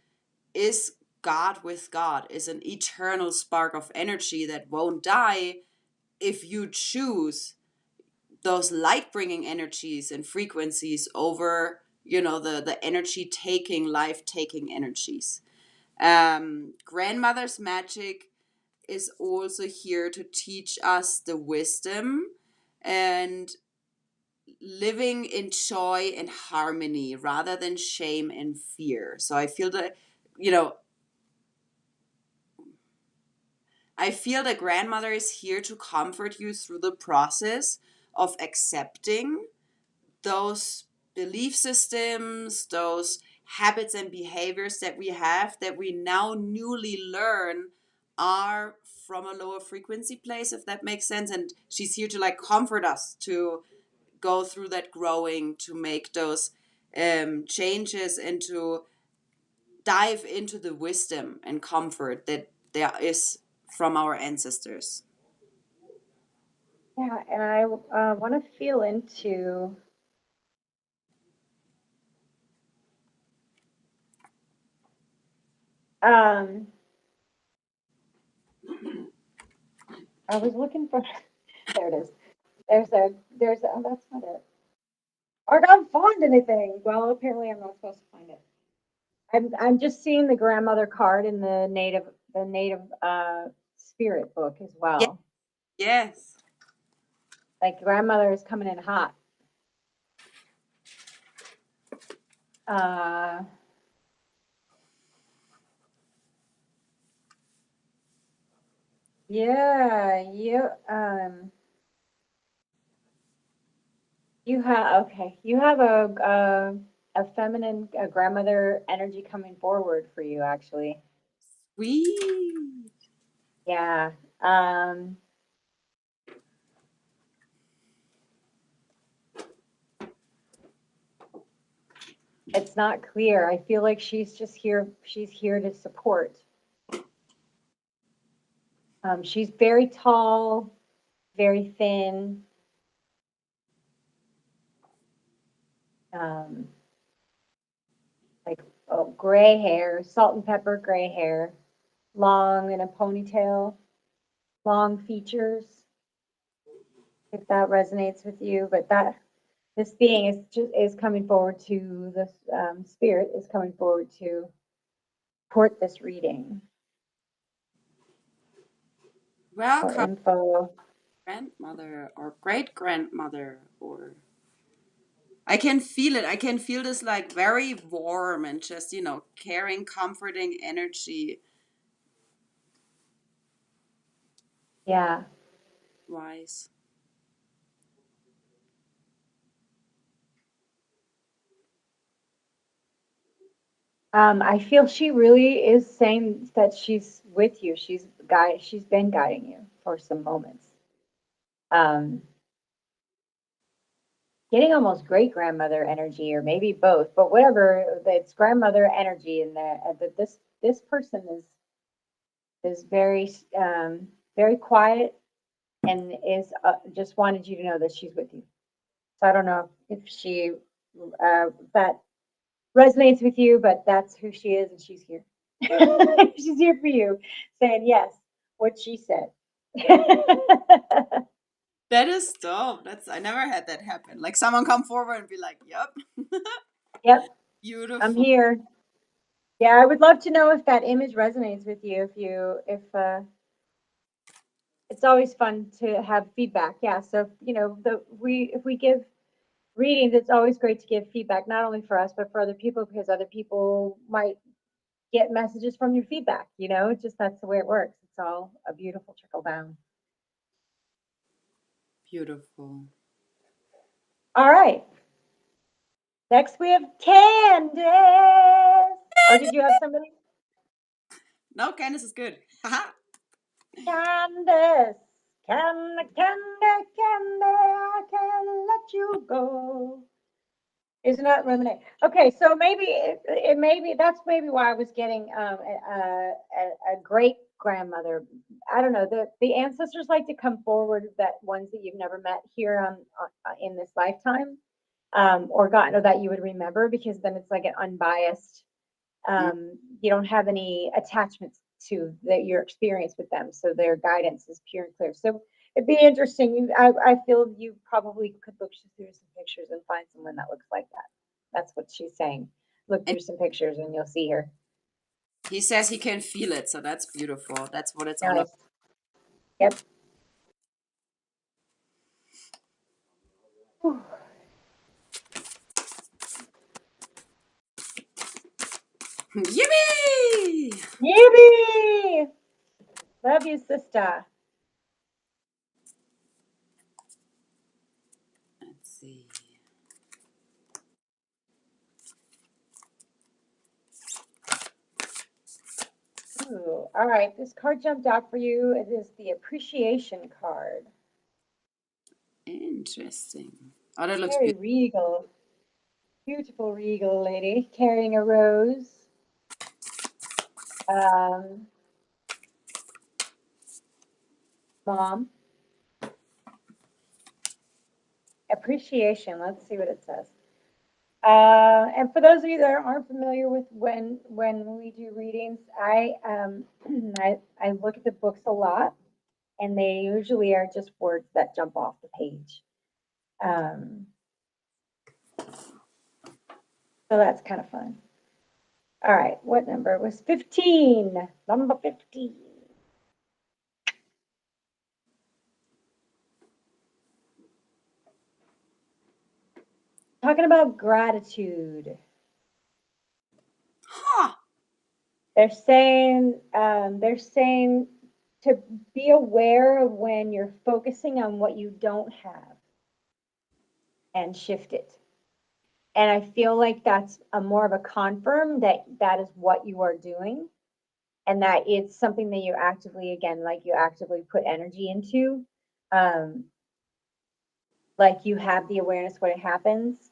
God with God, is an eternal spark of energy that won't die if you choose those light bringing energies and frequencies over the energy taking, life taking energies. Grandmother's magic is also here to teach us the wisdom and living in joy and harmony rather than shame and fear. So I feel that, I feel that grandmother is here to comfort you through the process of accepting those belief systems, those habits and behaviors that we have that we now newly learn are from a lower frequency place, if that makes sense. And she's here to comfort us to go through that growing, to make those changes, and to dive into the wisdom and comfort that there is from our ancestors. Yeah, and I want to feel into I was looking for there it is. There's a oh, that's not it. I can't find anything. Well, apparently I'm not supposed to find it. I'm just seeing the grandmother card in the native spirit book as well. Yes. Like grandmother is coming in hot. Yeah, you you have a feminine grandmother energy coming forward for you actually. Sweet. Yeah. It's not clear. I feel like she's just here. She's here to support. She's very tall, very thin. Like gray hair, salt and pepper gray hair, long in a ponytail, long features. If that resonates with you, but this being is coming forward to this spirit is coming forward to support this reading. Welcome, Or info. grandmother or great grandmother, or I can feel it. I can feel this very warm and just, caring, comforting energy. Yeah. Wise. I feel she really is saying that she's with you. She's been guiding you for some moments. Getting almost great grandmother energy, or maybe both, but whatever. It's grandmother energy in there. That this person is very very quiet and is just wanted you to know that she's with you. So I don't know if she that resonates with you, but that's who she is, and she's here. She's here for you, saying yes, what she said. That is dope. I never had that happen. Like someone come forward and be like, "Yep." Yep, Beautiful. I'm here. Yeah, I would love to know if that image resonates with you. If it's always fun to have feedback. Yeah, so if we give readings, it's always great to give feedback, not only for us but for other people, because other people might get messages from your feedback. It's just that's the way it works. It's all a beautiful trickle down. Beautiful. All right. Next we have Candace. Or did you have somebody? No, Candace is good. Haha. Candace. Candy, I can't let you go. Is not lemonade. Okay, so maybe that's maybe why I was getting a great grandmother. I don't know. The ancestors like to come forward, that ones that you've never met here on in this lifetime, or that you would remember, because then it's like an unbiased. You don't have any attachments to your experience with them, so their guidance is pure and clear. So it'd be interesting. I feel you probably could look through some pictures and find someone that looks like that. That's what she's saying. Look through some pictures and you'll see her. He says he can feel it, so that's beautiful. That's what it's all Nice. about. Yep. Whew. Yippee! Yippee! Love you, sister. Let's see. Ooh, all right. This card jumped out for you. It is the appreciation card. Interesting. Oh, that looks Very beautiful. regal. Beautiful regal lady carrying a rose. Mom. Appreciation. Let's see what it says. And for those of you that aren't familiar with when we do readings, I I look at the books a lot, and they usually are just words that jump off the page. So that's kind of fun. All right, what number? It was 15. Number 15. Talking about gratitude. Huh. They're saying to be aware of when you're focusing on what you don't have and shift it. And I feel like that's a more of a confirm that that is what you are doing, and that it's something that you actively, again, like you actively put energy into. Like you have the awareness when it happens.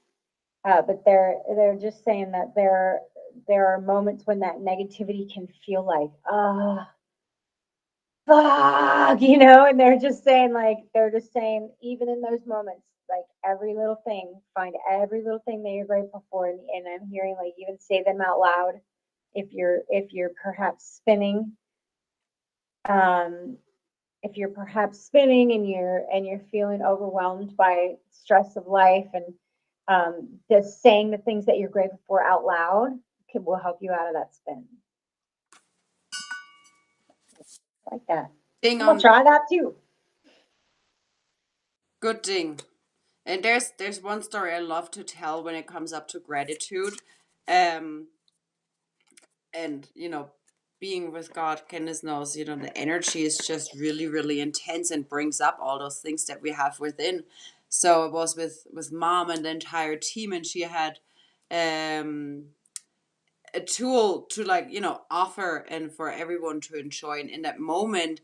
But they're just saying that there are moments when that negativity can feel like, fuck, and they're just saying, even in those moments, like every little thing, find every little thing that you're grateful for, and I'm hearing like even say them out loud if you're perhaps spinning, if you're perhaps spinning and you're feeling overwhelmed by stress of life, and just saying the things that you're grateful for out loud will help you out of that spin. Like that. Ding I'm gonna on try that too. good ding. And there's one story I love to tell when it comes up to gratitude. And being with God, Candace knows, the energy is just really, really intense and brings up all those things that we have within. So it was with Mom and the entire team, and she had a tool to offer and for everyone to enjoy. And in that moment,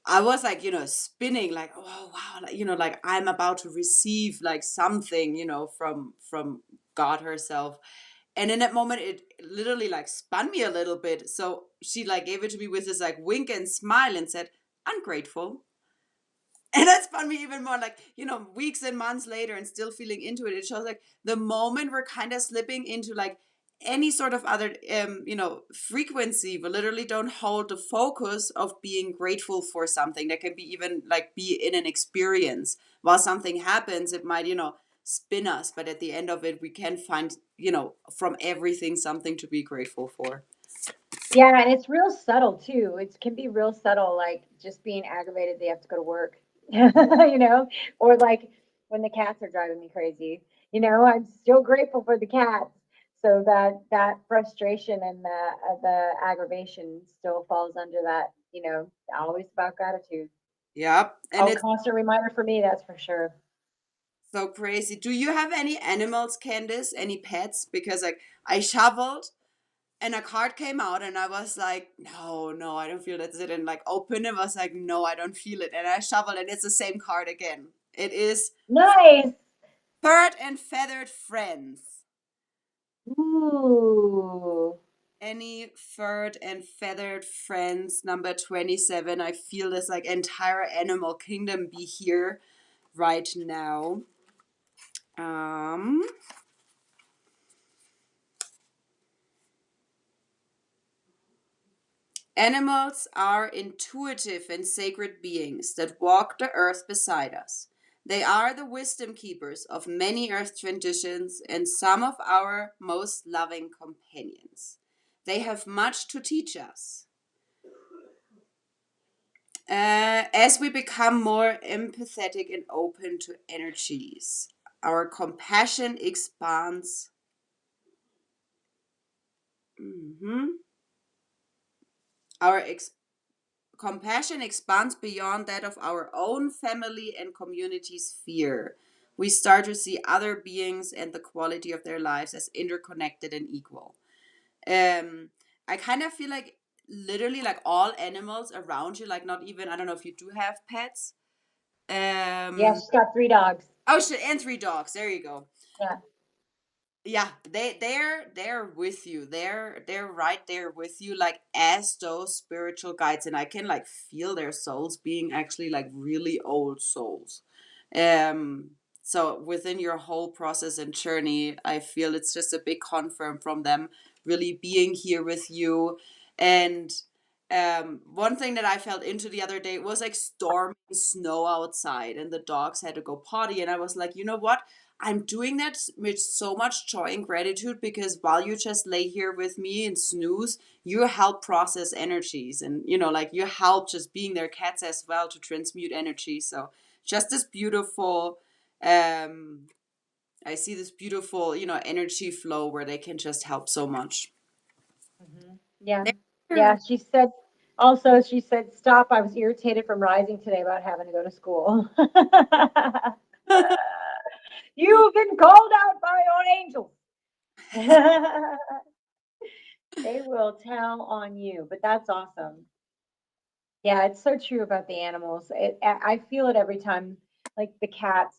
I was like, spinning like, oh wow, like I'm about to receive like something, from God herself. And in that moment, it literally like spun me a little bit. So she like gave it to me with this like wink and smile and said, "Ungrateful." And that spun me even more, like, weeks and months later and still feeling into it. It shows like the moment we're kind of slipping into like any sort of other, frequency, we literally don't hold the focus of being grateful for something that can be even like be in an experience. While something happens, it might, spin us. But at the end of it, we can find, from everything something to be grateful for. Yeah, and it's real subtle too. It can be real subtle, like just being aggravated they have to go to work, or like when the cats are driving me crazy. I'm still grateful for the cats. So that frustration and the aggravation still falls under that. Always about gratitude. Yep. And Oh, it's constant reminder for me, that's for sure. so crazy. Do you have any animals, Candace? Any pets? Because like I shoveled and a card came out and I was like, no, I don't feel that's it. And like open it was like, no, I don't feel it. And I shoveled and it's the same card again. It is Nice. Furred and Feathered Friends. Ooh. Any furred and feathered friends, number 27. I feel this like entire animal kingdom be here right now. Animals are intuitive and sacred beings that walk the earth beside us. They are the wisdom keepers of many earth traditions and some of our most loving companions. They have much to teach us. As we become more empathetic and open to energies, our compassion expands. Our compassion expands beyond that of our own family and community sphere. We start to see other beings and the quality of their lives as interconnected and equal. I kind of feel like literally like all animals around you, like not even, I don't know if you do have pets. Yeah, she's got 3 dogs. Oh shit, and 3 dogs. There you go. Yeah. Yeah, they're with you. They're right there with you, like as those spiritual guides, and I can like feel their souls being actually like really old souls. So within your whole process and journey, I feel it's just a big confirm from them really being here with you. And one thing that I felt into the other day was like storming snow outside, and the dogs had to go potty, and I was like, you know what? I'm doing that with so much joy and gratitude, because while you just lay here with me and snooze, you help process energies, and like you help just being their cats as well to transmute energy. So just this beautiful, I see this beautiful, energy flow where they can just help so much. Yeah. Yeah. She said, stop. I was irritated from rising today about having to go to school. You've been called out by your angels. They will tell on you, but that's awesome. Yeah, it's so true about the animals. I feel it every time, like the cats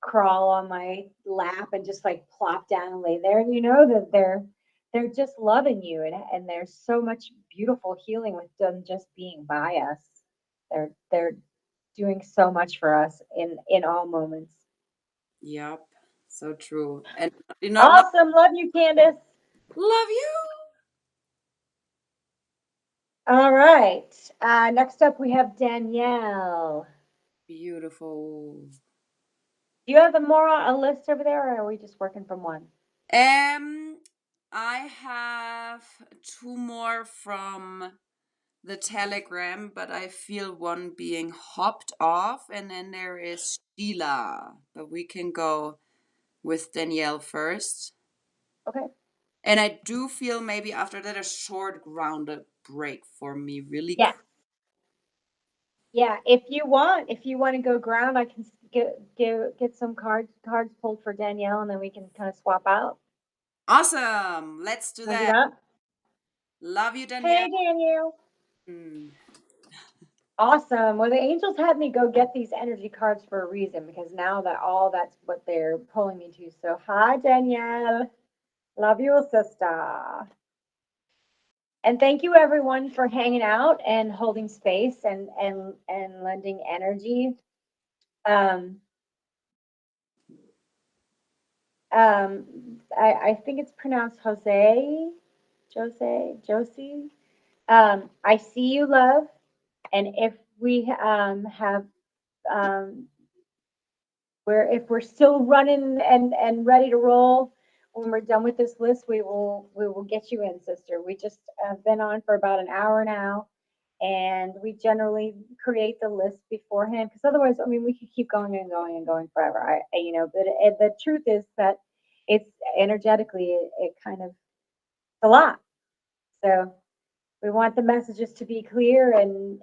crawl on my lap and just like plop down and lay there, and you know that they're just loving you, and there's so much beautiful healing with them just being by us. They're doing so much for us in all moments. Yep, so true. And not Awesome, love you, Candace. love you. All right. Next up, we have Danielle. Beautiful. Do you have a more on a list over there, or are we just working from one? I have 2 more from the Telegram, but I feel one being hopped off, and then there is Sheila. But we can go with Danielle first. Okay. And I do feel maybe after that a short grounded break for me, really. Yeah. Yeah. If you want to go ground, I can get some cards pulled for Danielle, and then we can kind of swap out. Awesome. Let's do Want to do that. that? Love you, Hey, Danielle. Danielle. Mm. Awesome. Well, the angels had me go get these energy cards for a reason, because now that's what they're pulling me to. So, hi, Danielle. Love you, sister. And thank you everyone for hanging out and holding space and lending energy. Um, I think it's pronounced Josie. I see you, love. And if we have um, if we're still running and ready to roll when we're done with this list, we will get you in, sister. We just have been on for about an hour now, and we generally create the list beforehand, because otherwise, I mean, we could keep going and going and going forever. But the truth is that it's energetically, it kind of it's a lot. So we want the messages to be clear and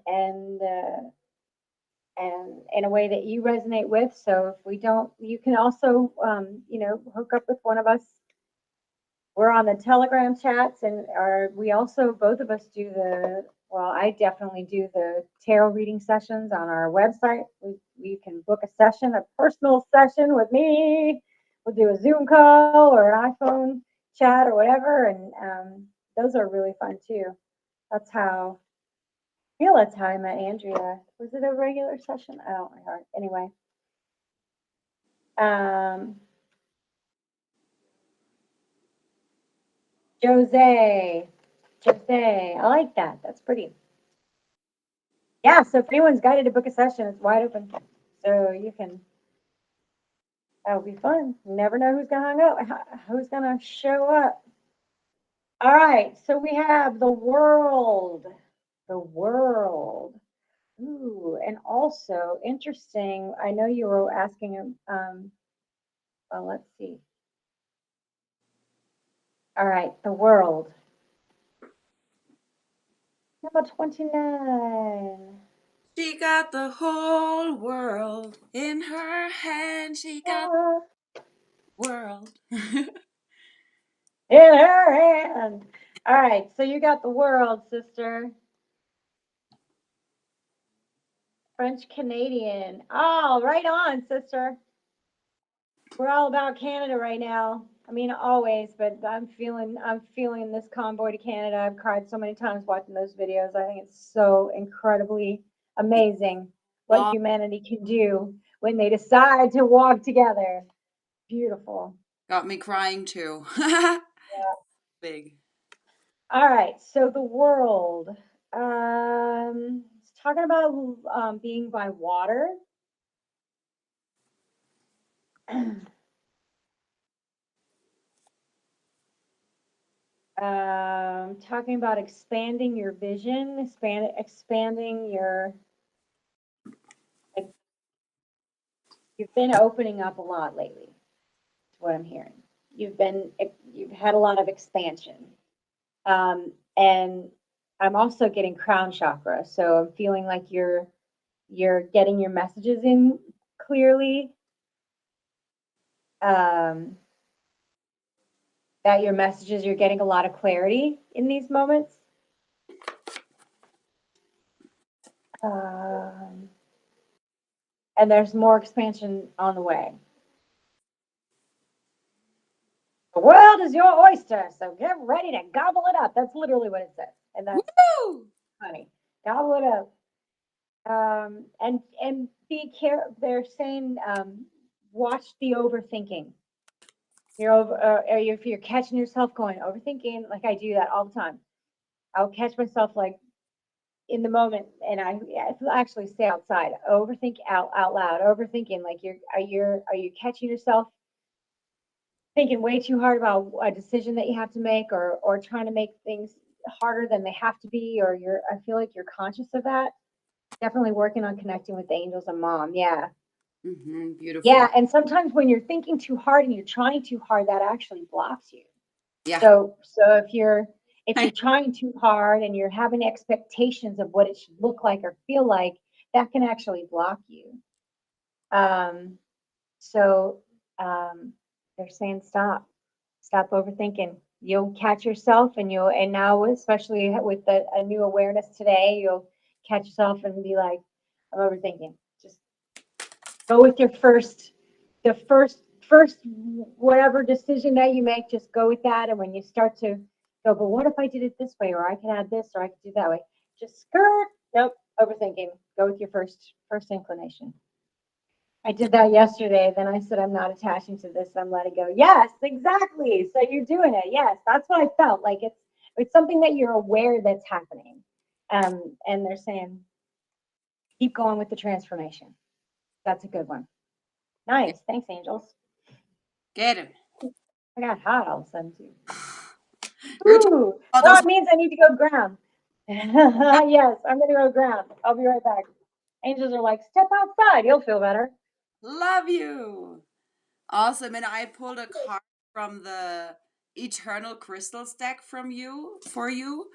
in a way that you resonate with. So if we don't, you can also, hook up with one of us. We're on the Telegram chats, and we also, both of us do I definitely do the tarot reading sessions on our website. You can book a session, a personal session with me. We'll do a Zoom call or an iPhone chat or whatever. And those are really fun too. That's how that's how I met Andrea. Was it a regular session? I don't remember. Anyway. Jose. I like that. That's pretty. Yeah, so if anyone's guided to book a session, it's wide open. So you can, that'll be fun. You never know who's gonna hang out, who's gonna show up. All right, so we have the world. The world. Ooh, and also interesting. I know you were asking, well, let's see. All right, the world. Number 29. She got the whole world in her hand. She got Ah, the world. in her hand. All right, so you got the world, sister. French Canadian. Oh, right on, sister. We're all about Canada right now. I mean, always, but I'm feeling this convoy to Canada. I've cried so many times watching those videos. I think it's so incredibly amazing what Oh, humanity can do when they decide to walk together. Beautiful. got me crying too. Big. All right, so the world. It's talking about being by water. Talking about expanding your vision, expanding your. Like, you've been opening up a lot lately. Is what I'm hearing. You've had a lot of expansion, and I'm also getting crown chakra. So I'm feeling like you're getting your messages in clearly. Um, that your messages, you're getting a lot of clarity in these moments. Um, and there's more expansion on the way. The world is your oyster, so get ready to gobble it up. That's literally what it says, and that's Woo! funny. Gobble it up. And be care. They're saying, watch the overthinking. If you're catching yourself going overthinking, like I do that all the time. I'll catch myself like in the moment, and I actually stay outside. Overthink out loud. Overthinking, like are you catching yourself thinking way too hard about a decision that you have to make, or trying to make things harder than they have to be, or I feel like you're conscious of that. Definitely working on connecting with the angels and mom. Yeah. Beautiful. Yeah, and sometimes when you're thinking too hard and you're trying too hard, that actually blocks you. Yeah. So if you're trying too hard and you're having expectations of what it should look like or feel like, that can actually block you. Um, so they're saying stop overthinking. You'll catch yourself, and now especially with a new awareness today, you'll catch yourself and be like, I'm overthinking. Just go with your first whatever decision that you make, just go with that. And when you start to go, but what if I did it this way, or I can add this, or I could do that way, just skirt. Nope, overthinking. Go with your first inclination. I did that yesterday. Then I said, I'm not attaching to this. I'm letting go. Yes, exactly. So you're doing it. Yes, that's what I felt like. It's something that you're aware that's happening. And they're saying, keep going with the transformation. That's a good one. Nice. Thanks, angels. Get him. I got hot all of a sudden too. You're talking Ooh, about well, those. it means I need to go ground. Yes, I'm gonna go ground. I'll be right back. Angels are like, step outside, you'll feel better. Love you. Awesome. And I pulled a card from the Eternal Crystals deck from you for you.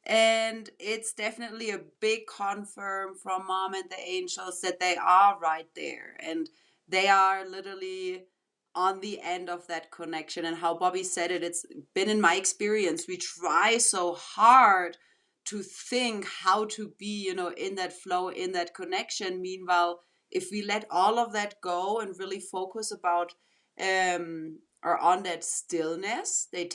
And it's definitely a big confirm from mom and the angels that they are right there. And they are literally on the end of that connection. And how Bobby said it, it's been in my experience. We try so hard to think how to be, in that flow, in that connection. Meanwhile, if we let all of that go and really focus about or on that stillness, they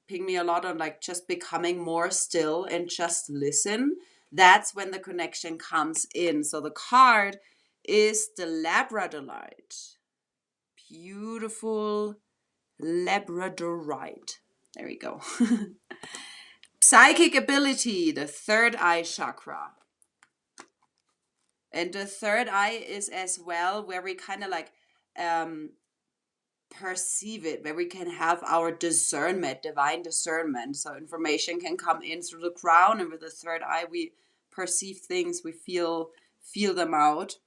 ping me a lot on like just becoming more still and just listen. That's when the connection comes in. So the card is the Labradorite. Beautiful Labradorite. There we go. Psychic ability, the third eye chakra. And the third eye is as well where we kind of like perceive it, where we can have our discernment, divine discernment. So information can come in through the crown, and with the third eye, we perceive things, we feel them out.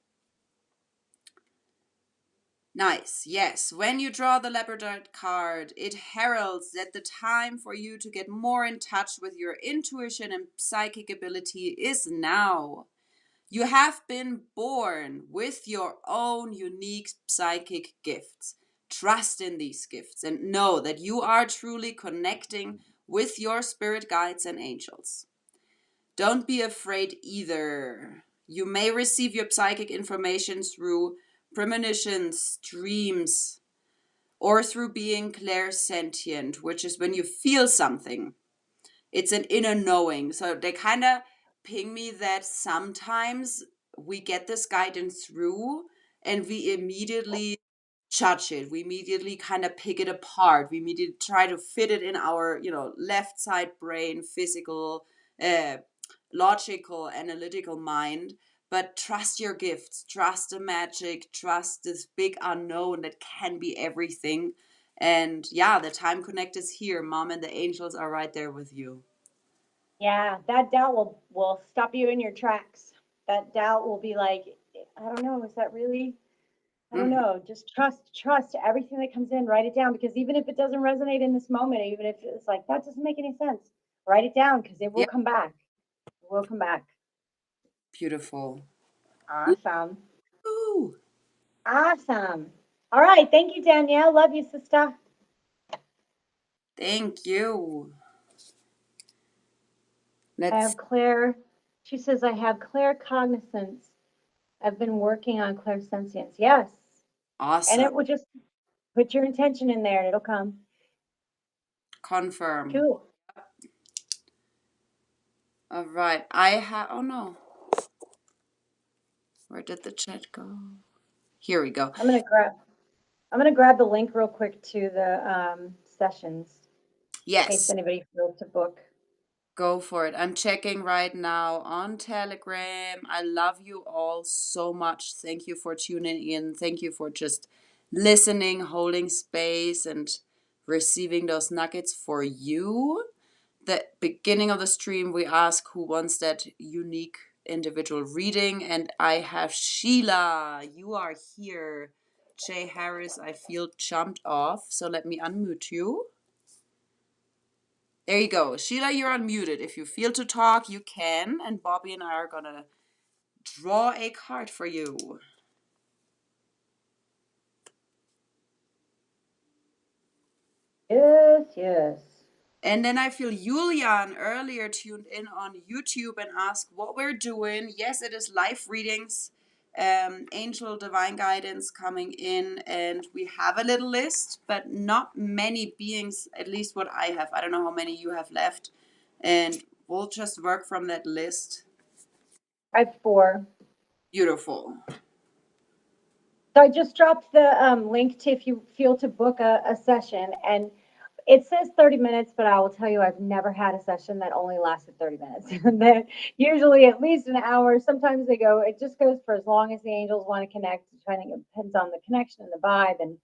Nice. Yes. When you draw the Labradorite card, it heralds that the time for you to get more in touch with your intuition and psychic ability is now. You have been born with your own unique psychic gifts. Trust in these gifts and know that you are truly connecting with your spirit guides and angels. Don't be afraid either. You may receive your psychic information through premonitions, dreams, or through being clairsentient, which is when you feel something. It's an inner knowing. So they kind of ping me that sometimes we get this guidance through and we immediately judge it. We immediately kind of pick it apart. We immediately try to fit it in our, left side brain, physical, logical, analytical mind. But trust your gifts, trust the magic, trust this big unknown that can be everything. And yeah, the time connect is here. Mom and the angels are right there with you. Yeah, that doubt will stop you in your tracks. That doubt will be like, I don't know, is that really? I don't know. Just trust everything that comes in. Write it down, because even if it doesn't resonate in this moment, even if it's like that doesn't make any sense, write it down because it will Yeah. come back. It will come back. Beautiful. Awesome. Ooh. Awesome. All right. Thank you, Danielle. Love you, sister. Thank you. I have Claire. She says, I have claircognizance. I've been working on clairsentience. Yes. Awesome. And it will just put your intention in there and it'll come. Confirm. Cool. All right. Oh no. Where did the chat go? Here we go. I'm gonna grab the link real quick to the sessions. In case Yes. anybody feels to book. Go for it. I'm checking right now on Telegram. I love you all so much. Thank you for tuning in. Thank you for just listening, holding space, and receiving those nuggets for you. The beginning of the stream, we ask who wants that unique individual reading, and I have Sheila. You are here. Jay Harris, I feel jumped off, so let me unmute you. There you go. Sheila, you're unmuted. If you feel to talk, you can. And Bobby and I are going to draw a card for you. Yes. And then I feel Julian earlier tuned in on YouTube and asked what we're doing. Yes, it is live readings, angel divine guidance coming in. And we have a little list, but not many beings, at least what I have. I don't know how many you have left. And we'll just work from that list. I have 4. Beautiful. So I just dropped the link to if you feel to book a session, and it says 30 minutes, but I will tell you I've never had a session that only lasted 30 minutes. They're usually at least an hour. Sometimes it just goes for as long as the angels want to connect. It depends on the connection and the vibe and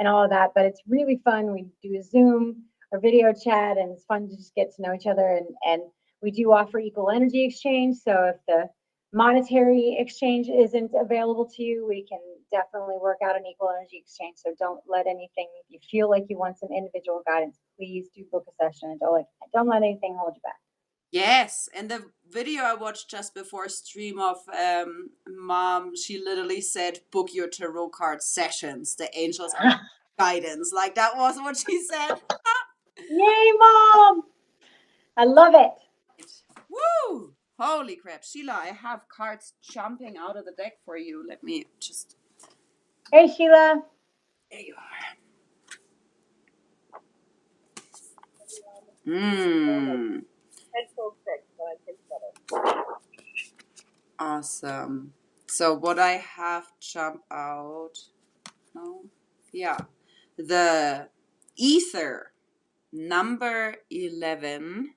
all of that. But it's really fun. We do a Zoom or video chat, and it's fun to just get to know each other. And we do offer equal energy exchange. So if the monetary exchange isn't available to you, we can definitely work out an equal energy exchange. So don't let anything, if you feel like you want some individual guidance, please do book a session, and don't let anything hold you back. Yes, and the video I watched just before stream of Mom, she literally said, book your tarot card sessions. The angels are guidance. Like, that was what she said. Yay, Mom! I love it. Woo! Holy crap. Sheila, I have cards jumping out of the deck for you. Let me just... Hey, Sheila. There you are. Awesome. So what I have jump out... No? Yeah. The Ether, number 11.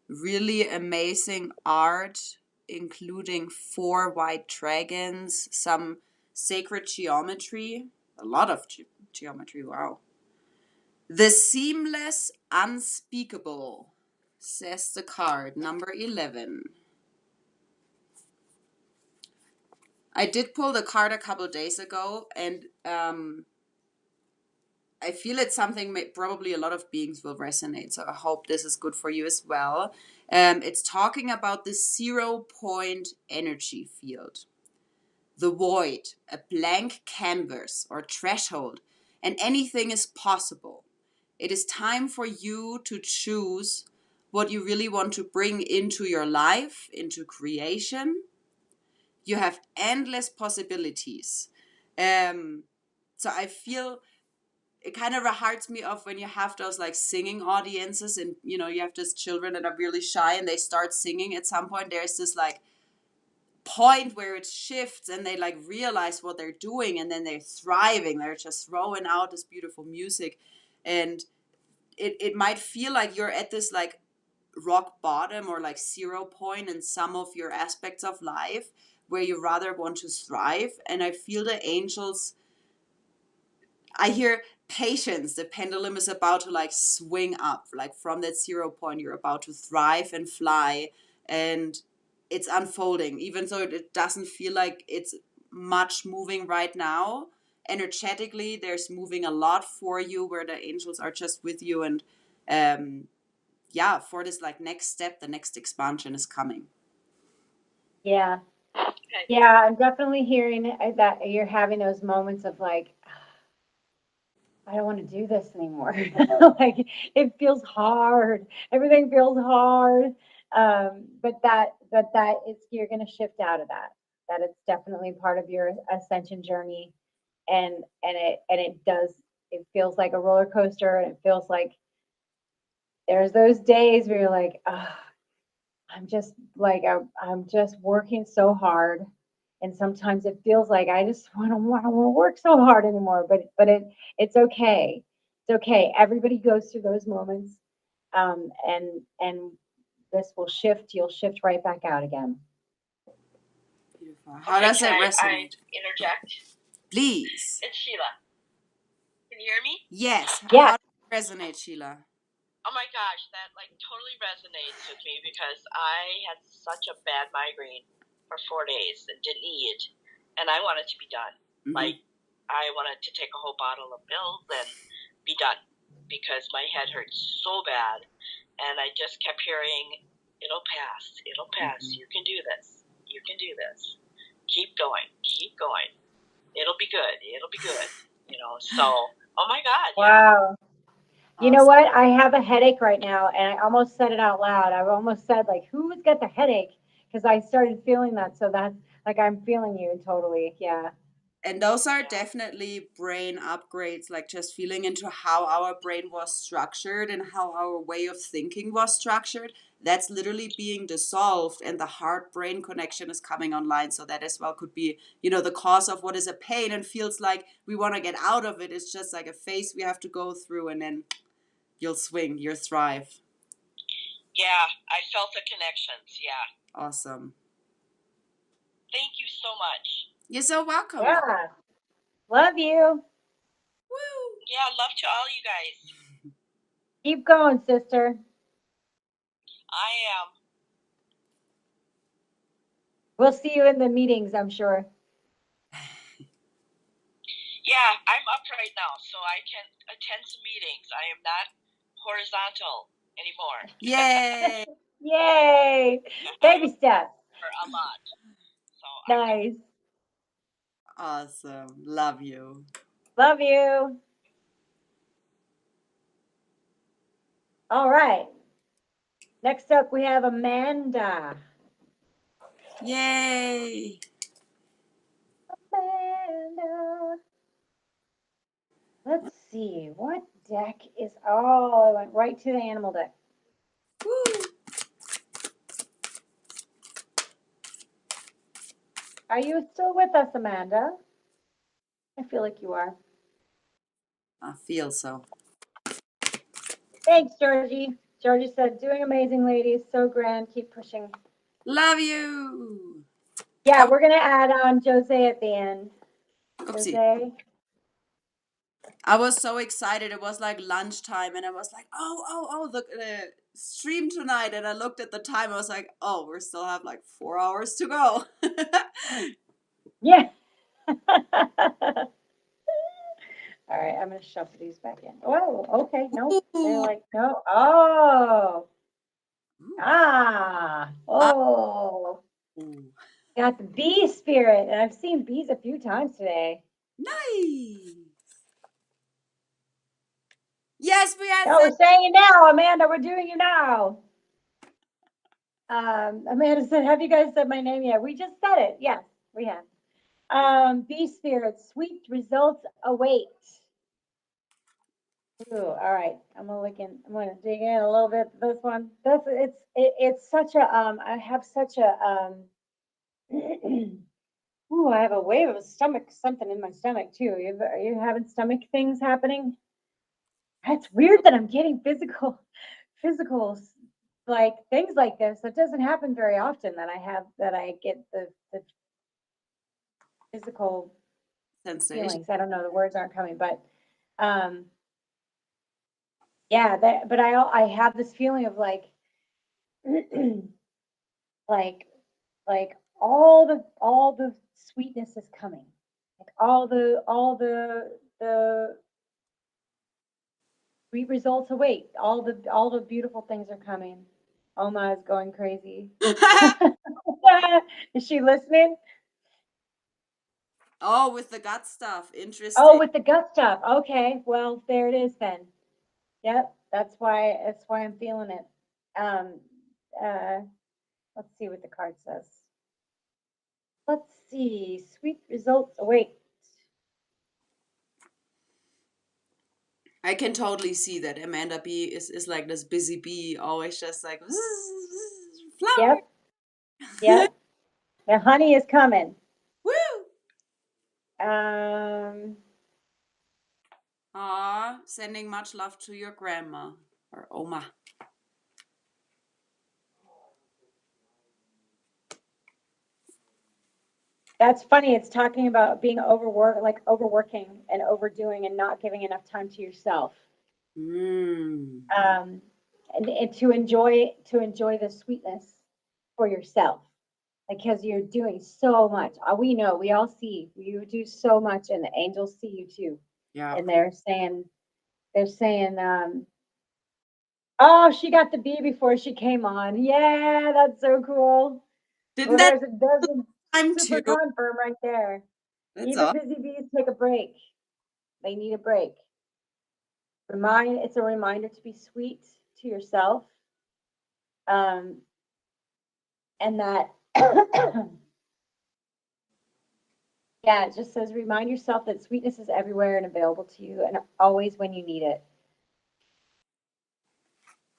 Really amazing art, including 4 white dragons, some sacred geometry. A lot of geometry, wow. The seamless unspeakable, says the card, number 11. I did pull the card a couple days ago, and I feel it's something probably a lot of beings will resonate. So I hope this is good for you as well. It's talking about the 0-point energy field, the void, a blank canvas or threshold, and anything is possible. It is time for you to choose what you really want to bring into your life, into creation. You have endless possibilities. So I feel it kind of hearts me off when you have those like singing audiences, and you know, you have these children that are really shy and they start singing. At some point there's this like point where it shifts and they like realize what they're doing, and then they're thriving, they're just throwing out this beautiful music. And it might feel like you're at this like rock bottom or like 0 point in some of your aspects of life where you rather want to thrive. And I feel the angels, I hear patience. The pendulum is about to like swing up, like from that 0 point, you're about to thrive and fly, and it's unfolding. Even though it doesn't feel like it's much moving right now, energetically, there's moving a lot for you where the angels are just with you. And yeah, for this like next step, the next expansion is coming. Yeah. Okay. Yeah, I'm definitely hearing that you're having those moments of like, I don't want to do this anymore. Like it feels hard. Everything feels hard. But that it's you're going to shift out of that. That it's definitely part of your ascension journey, and it does. It feels like a roller coaster, and it feels like there's those days where you're like, I'm just working so hard, and sometimes it feels like I just want to work so hard anymore. But it's okay. It's okay. Everybody goes through those moments, and this will shift. You'll shift right back out again. Beautiful. How does it resonate? I interject? Please. It's Sheila. Can you hear me? Yes. Yeah. How does it resonate, Sheila? Oh my gosh, that like totally resonates with me because I had such a bad migraine for 4 days and didn't eat, and I wanted to be done. Mm-hmm. Like I wanted to take a whole bottle of pills and be done because my head hurt so bad, and I just kept hearing, "It'll pass. It'll pass. Mm-hmm. You can do this. You can do this. Keep going. Keep going. It'll be good. It'll be good." You know. So, oh my God, yeah. Wow. You know Awesome. what? I have a headache right now, and I almost said it out loud. I almost said, like, who's got the headache? Because I started feeling that. So that's like, I'm feeling you totally. Yeah. And those are definitely brain upgrades, like just feeling into how our brain was structured and how our way of thinking was structured. That's literally being dissolved, and the heart brain connection is coming online. So that as well could be, you know, the cause of what is a pain and feels like we want to get out of it. It's just like a phase we have to go through, and then you'll swing, you'll thrive. Yeah, I felt the connections. Yeah. Awesome. Thank you so much. You're so welcome. Yeah. Love you. Woo! Yeah, love to all you guys. Keep going, sister. I am. We'll see you in the meetings, I'm sure. Yeah, I'm up right now, so I can attend some meetings. I am not horizontal anymore. Yay! Yay! Baby steps. For a lot. So Nice. Awesome. Love you. Love you. All right. Next up, we have Amanda. Yay! Amanda. Let's see. What deck is. Oh, I went right to the animal deck. Woo! Are you still with us, Amanda? I feel like you are. I feel so. Thanks, Georgie. Georgie said, doing amazing, ladies. So grand. Keep pushing. Love you. Yeah, we're going to add on Jose at the end. Oopsie. Jose. I was so excited. It was like lunchtime, and I was like, oh, the stream tonight. And I looked at the time. I was like, oh, we still have like 4 hours to go. Yeah. All right, I'm gonna shuffle these back in. Oh, okay. Nope. They're Ooh. like, no. Oh. Ooh. Ah, Oh. ooh. Got the bee spirit. And I've seen bees a few times today. Nice. Yes, we are. Oh, we're saying it now, Amanda. We're doing it now. Amanda said, have you guys said my name yet? We just said it. Yes, we have. Bee spirit, sweet results await. Ooh, all right. I'm gonna dig in a little bit. This one. It's such a I have such a ooh, I have a wave of something in my stomach too. Are you having stomach things happening? It's weird that I'm getting physicals like things like this. It doesn't happen very often that I get the physical Sensation. feelings. I don't know, the words aren't coming, but um yeah, but I have this feeling of like like all the sweetness is coming. Like the sweet results await. All the beautiful things are coming. Oma is going crazy. Is she listening? Oh, with the gut stuff. Oh, Interesting. with the gut stuff. Okay, well, there it is then. Yep, that's why I'm feeling it. Um, uh, let's see what the card says. Let's see. Sweet results await. I can totally see that Amanda B is like this busy bee, always just like flower. Yep, yep. The honey is coming. Woo! Um, Aw, sending much love to your grandma or Oma. that's funny. It's talking about being overworking and overdoing and not giving enough time to yourself. Mm. And to enjoy the sweetness for yourself because you're doing so much. We know, we all see you do so much, and the angels see you too. Yeah. And they're saying, oh, she got the bee before she came on. Yeah, that's so cool. Didn't Well, that there's a time super too? confirm right there. That's Even all. busy bees take a break. They need a break. It's a reminder to be sweet to yourself. Um, and that yeah, it just says remind yourself that sweetness is everywhere and available to you and always when you need it.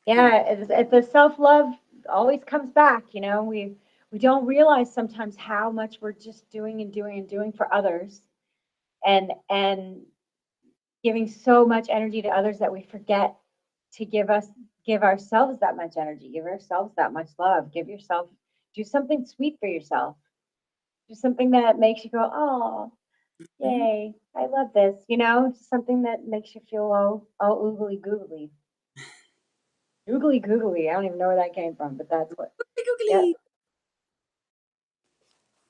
Yeah, the self-love always comes back, you know. We don't realize sometimes how much we're just doing and doing and doing for others and giving so much energy to others that we forget to give ourselves that much energy, give ourselves that much love, do something sweet for yourself. Do something that makes you go, oh, Mhm. yay, I love this, you know, something that makes you feel all oogly googly. Oogly googly. I don't even know where that came from, but that's what. Yep,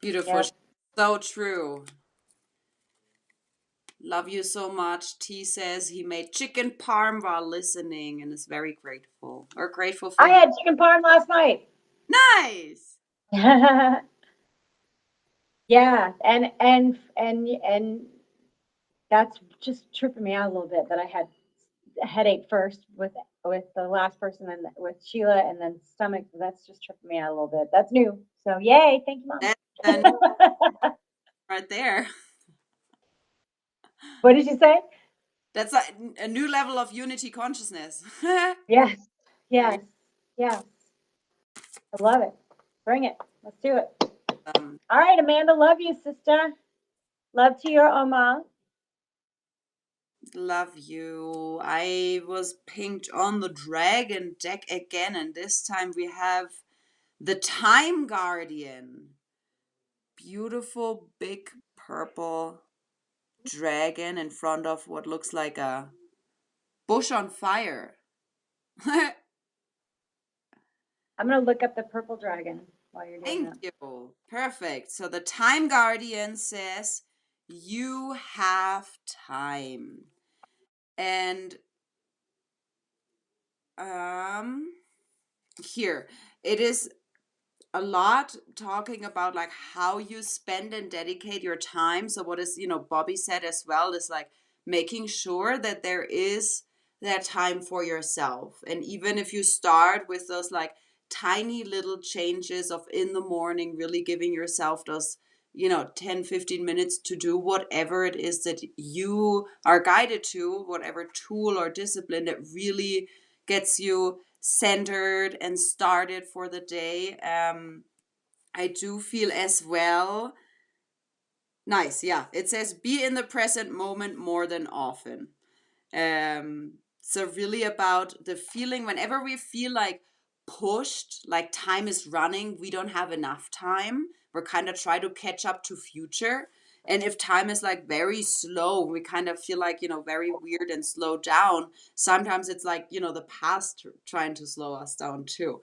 Beautiful. yep. So true. Love you so much. T says he made chicken parm while listening and is very grateful. Or grateful for I you. had chicken parm last night. Nice. Yeah, and that's just tripping me out a little bit that I had a headache first with the last person and with Sheila and then stomach. That's just tripping me out a little bit. That's new. So yay, thank you, That's Mom. right there. What did you say? That's a new level of unity consciousness. Yes, yes, yes. I love it. Bring it. Let's do it. All right, Amanda. Love you, sister. Love to your Oma. Love you. I was pinged on the dragon deck again, and this time we have the Time Guardian. Beautiful, big purple dragon in front of what looks like a bush on fire. I'm going to look up the purple dragon while you're doing Thank that. you. Perfect. So the time guardian says you have time. And here it is a lot talking about like how you spend and dedicate your time. So what is, Bobby said as well, is like making sure that there is that time for yourself. And even if you start with those like tiny little changes of in the morning, really giving yourself those 10-15 minutes to do whatever it is that you are guided to, whatever tool or discipline that really gets you centered and started for the day. I do feel as well. Nice, yeah. It says be in the present moment more than often. So really about the feeling whenever we feel like pushed, like time is running, we don't have enough time. We're kind of try to catch up to future. And if time is like very slow, we kind of feel like, very weird and slow down. Sometimes it's like, the past trying to slow us down too.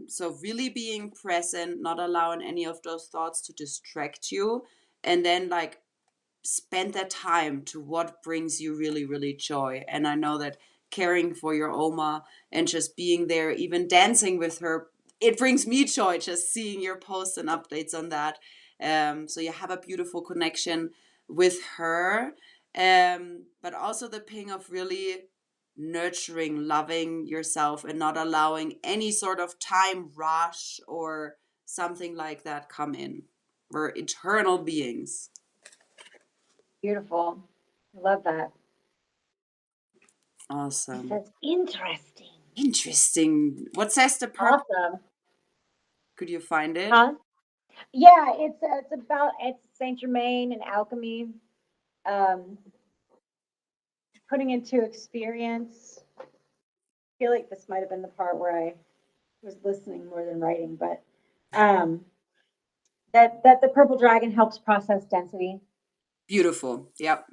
So really being present, not allowing any of those thoughts to distract you. And then like spend that time to what brings you really, really joy. And I know that caring for your Oma and just being there, even dancing with her, it brings me joy just seeing your posts and updates on that. So you have a beautiful connection with her. But also the ping of really nurturing, loving yourself and not allowing any sort of time rush or something like that come in. We're eternal beings. Beautiful. I love that. Awesome. That's interesting. Interesting. What says the purple? Awesome. Could you find it? Huh? Yeah, it's Saint Germain and alchemy. Um, putting into experience. I feel like this might have been the part where I was listening more than writing, but um, that the purple dragon helps process density. Beautiful. Yep.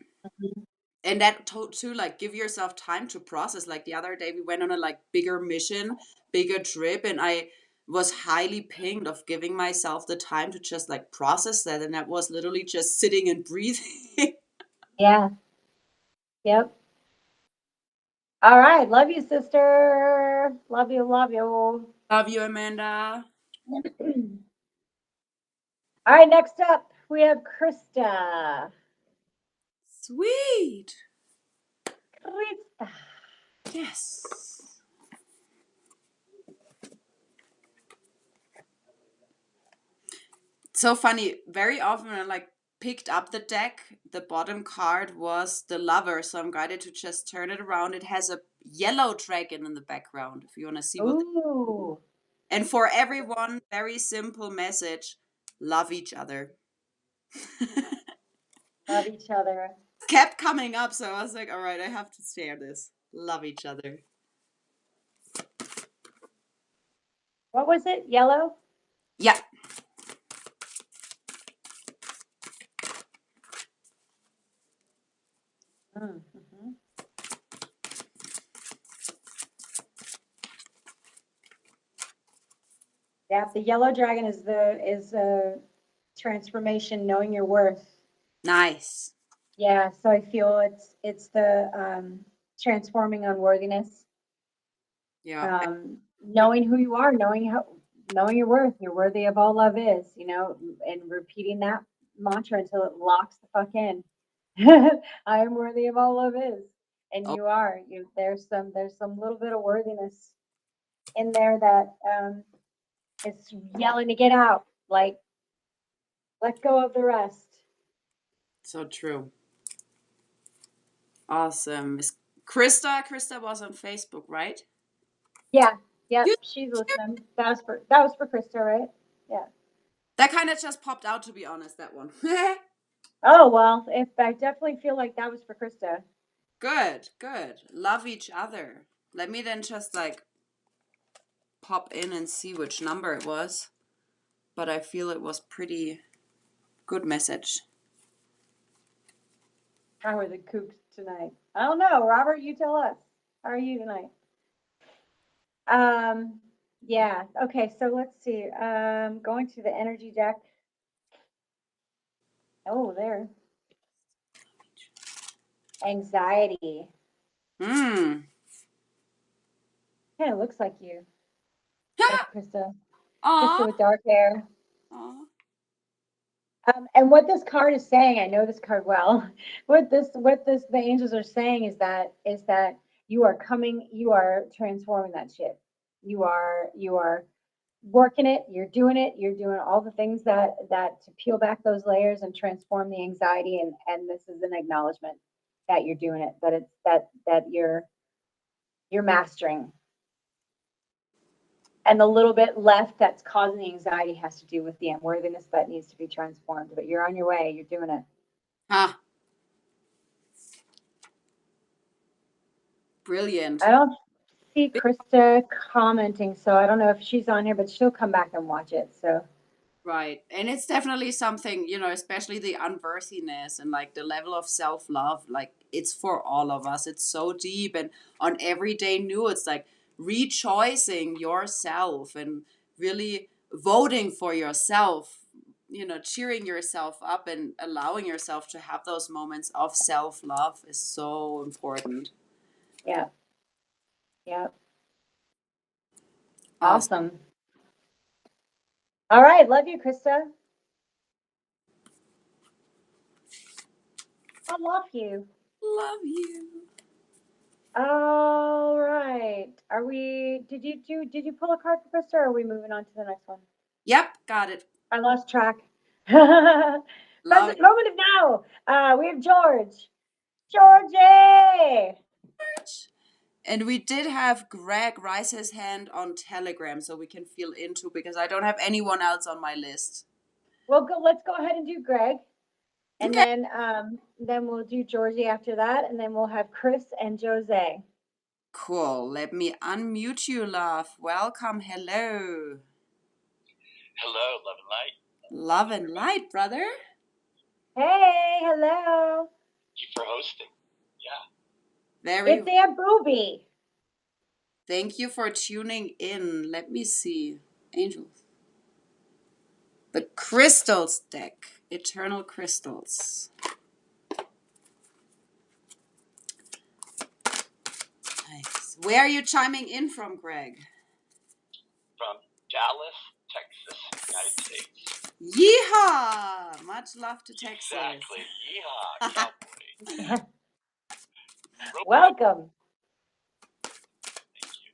Mhm. And that too, like give yourself time to process. Like the other day we went on a like bigger mission, bigger trip, and I was highly pinged of giving myself the time to just like process that. And that was literally just sitting and breathing. Yeah. Yep. All right. Love you, sister. Love you. Love you. Love you, Amanda. All right. Next up, we have Krista. Sweet. Krista. Yes. So funny. Very often when I like picked up the deck, the bottom card was the lover. So I'm guided to just turn it around. It has a yellow dragon in the background. If you want to see what. Ooh. And for everyone, very simple message: love each other. Love each other. Kept coming up, so I was like, all right, I have to share this. Love each other. What was it? Yellow? Yeah. Mm-hmm. Yeah, the yellow dragon is a transformation, knowing your worth. Nice. Yeah, so I feel it's the transforming unworthiness, Yeah. knowing who you are, knowing your worth. You're worthy of all love is, and repeating that mantra until it locks the fuck in. I am worthy of all love is, and Oh, you are. There's some little bit of worthiness in there that is yelling to get out. Like, let go of the rest. so true. Awesome. Miss Krista. Krista was on Facebook, right? Yeah, yep, You, she's listening. That was for Krista, right? Yeah. that kind of just popped out, to be honest, that one. Oh well, if I definitely feel like that was for Krista. Good, good. Love each other. Let me then just like pop in and see which number it was. But I feel it was pretty good message. How are the kooks tonight? I don't know. Robert, you tell us. How are you tonight? Yeah. Okay, so let's see. Going to the energy deck. Oh, there. Anxiety. Hmm. Kind of looks like you. Like Krista. Aw. Krista with dark hair. Aw. And what this card is saying, I know this card well. The angels are saying is that you are transforming that shit. You are working it, you're doing all the things that to peel back those layers and transform the anxiety, and this is an acknowledgement that you're doing it, that it's that you're mastering. And the little bit left that's causing the anxiety has to do with the unworthiness that needs to be transformed. But you're on your way. You're doing it. Ah, brilliant. I don't see Krista commenting, so I don't know if she's on here, but she'll come back and watch it. So Right. And it's definitely something, especially the unworthiness and like the level of self love, like it's for all of us. It's so deep. And on everyday new, it's like rechoicing yourself and really voting for yourself, cheering yourself up and allowing yourself to have those moments of self love is so important. yeah, yeah, Awesome. awesome. All right, love you, Krista. I love you. Love you. All right. Are we? Did you pull a card for Krista, or are we moving on to the next one? Yep, got it. I lost track. Love Present moment of now. We have George. Georgie. it. And we did have Greg raise his hand on Telegram so we can feel into because I don't have anyone else on my list. Well, go. Let's go ahead and do Greg, and Okay. then we'll do Georgie after that, and then we'll have Chris and Jose. Cool. Let me unmute you, love. Welcome. Hello. Hello, love and light. Love and light, brother. Hey, hello. Thank you for hosting. Yeah. Very. It's Aunt Booby. Thank you for tuning in. Let me see. Angels. The crystals deck. Eternal crystals. Nice. Where are you chiming in from, Greg? From Dallas, Texas, United States. Yeehaw! Much love to Texas. Exactly. Yeehaw, cowboy. Welcome. Thank you.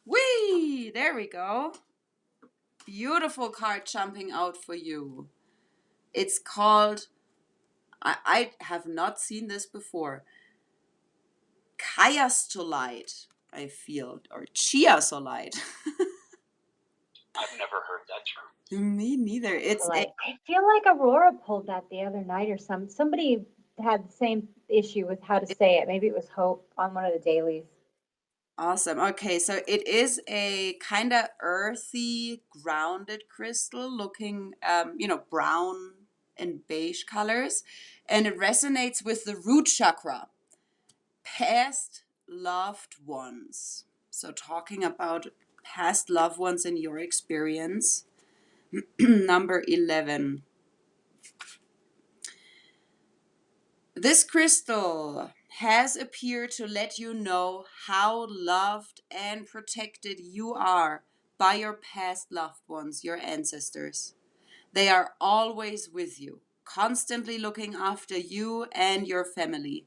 Whee! There we go. Beautiful card jumping out for you. It's called, I have not seen this before, Chiastolite, I feel, or Chiasolite. I've never heard that term. Me neither. It's I feel like Aurora pulled that the other night or somebody had the same issue with how to say it. Maybe it was Hope on one of the dailies. awesome. Okay, so it is a kind of earthy, grounded crystal looking, brown and beige colors. And it resonates with the root chakra. Past loved ones. So, talking about past loved ones in your experience. Number 11. This crystal has appeared to let you know how loved and protected you are by your past loved ones, your ancestors. They are always with you, constantly looking after you and your family.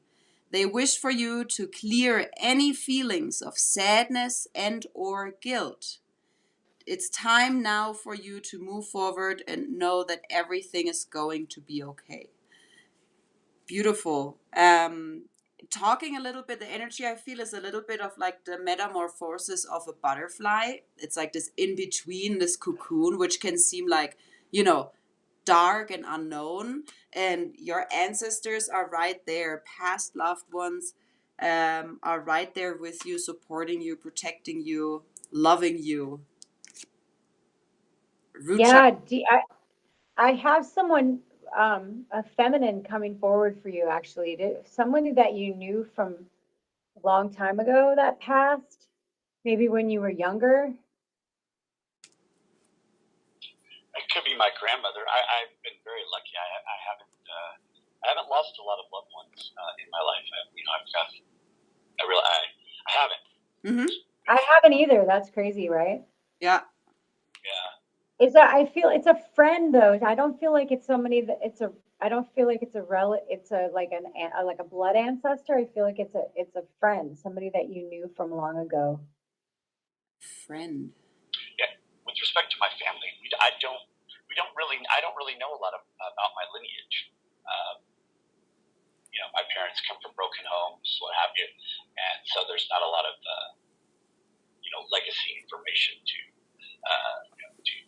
They wish for you to clear any feelings of sadness and or guilt. It's time now for you to move forward and know that everything is going to be okay. Beautiful. Talking a little bit, the energy I feel is a little bit of like the metamorphosis of a butterfly. It's like this in between, this cocoon, which can seem like, dark and unknown. And your ancestors are right there, past loved ones are right there with you, supporting you, protecting you, loving you. Root Yeah, I have someone, a feminine coming forward for you, actually. Someone that you knew from a long time ago that passed, maybe when you were younger. It could be my grandmother. I've been very lucky. I haven't lost a lot of loved ones in my life. I haven't. Mm-hmm. I haven't either. That's crazy, right? Yeah. Yeah. I feel it's a friend though. I don't feel like it's somebody that I don't feel like it's a it's a like a blood ancestor. I feel like it's a friend, somebody that you knew from long ago. Friend. Yeah. With respect to my family, I don't really know a lot about my lineage. My parents come from broken homes, what have you, and so there's not a lot of legacy information to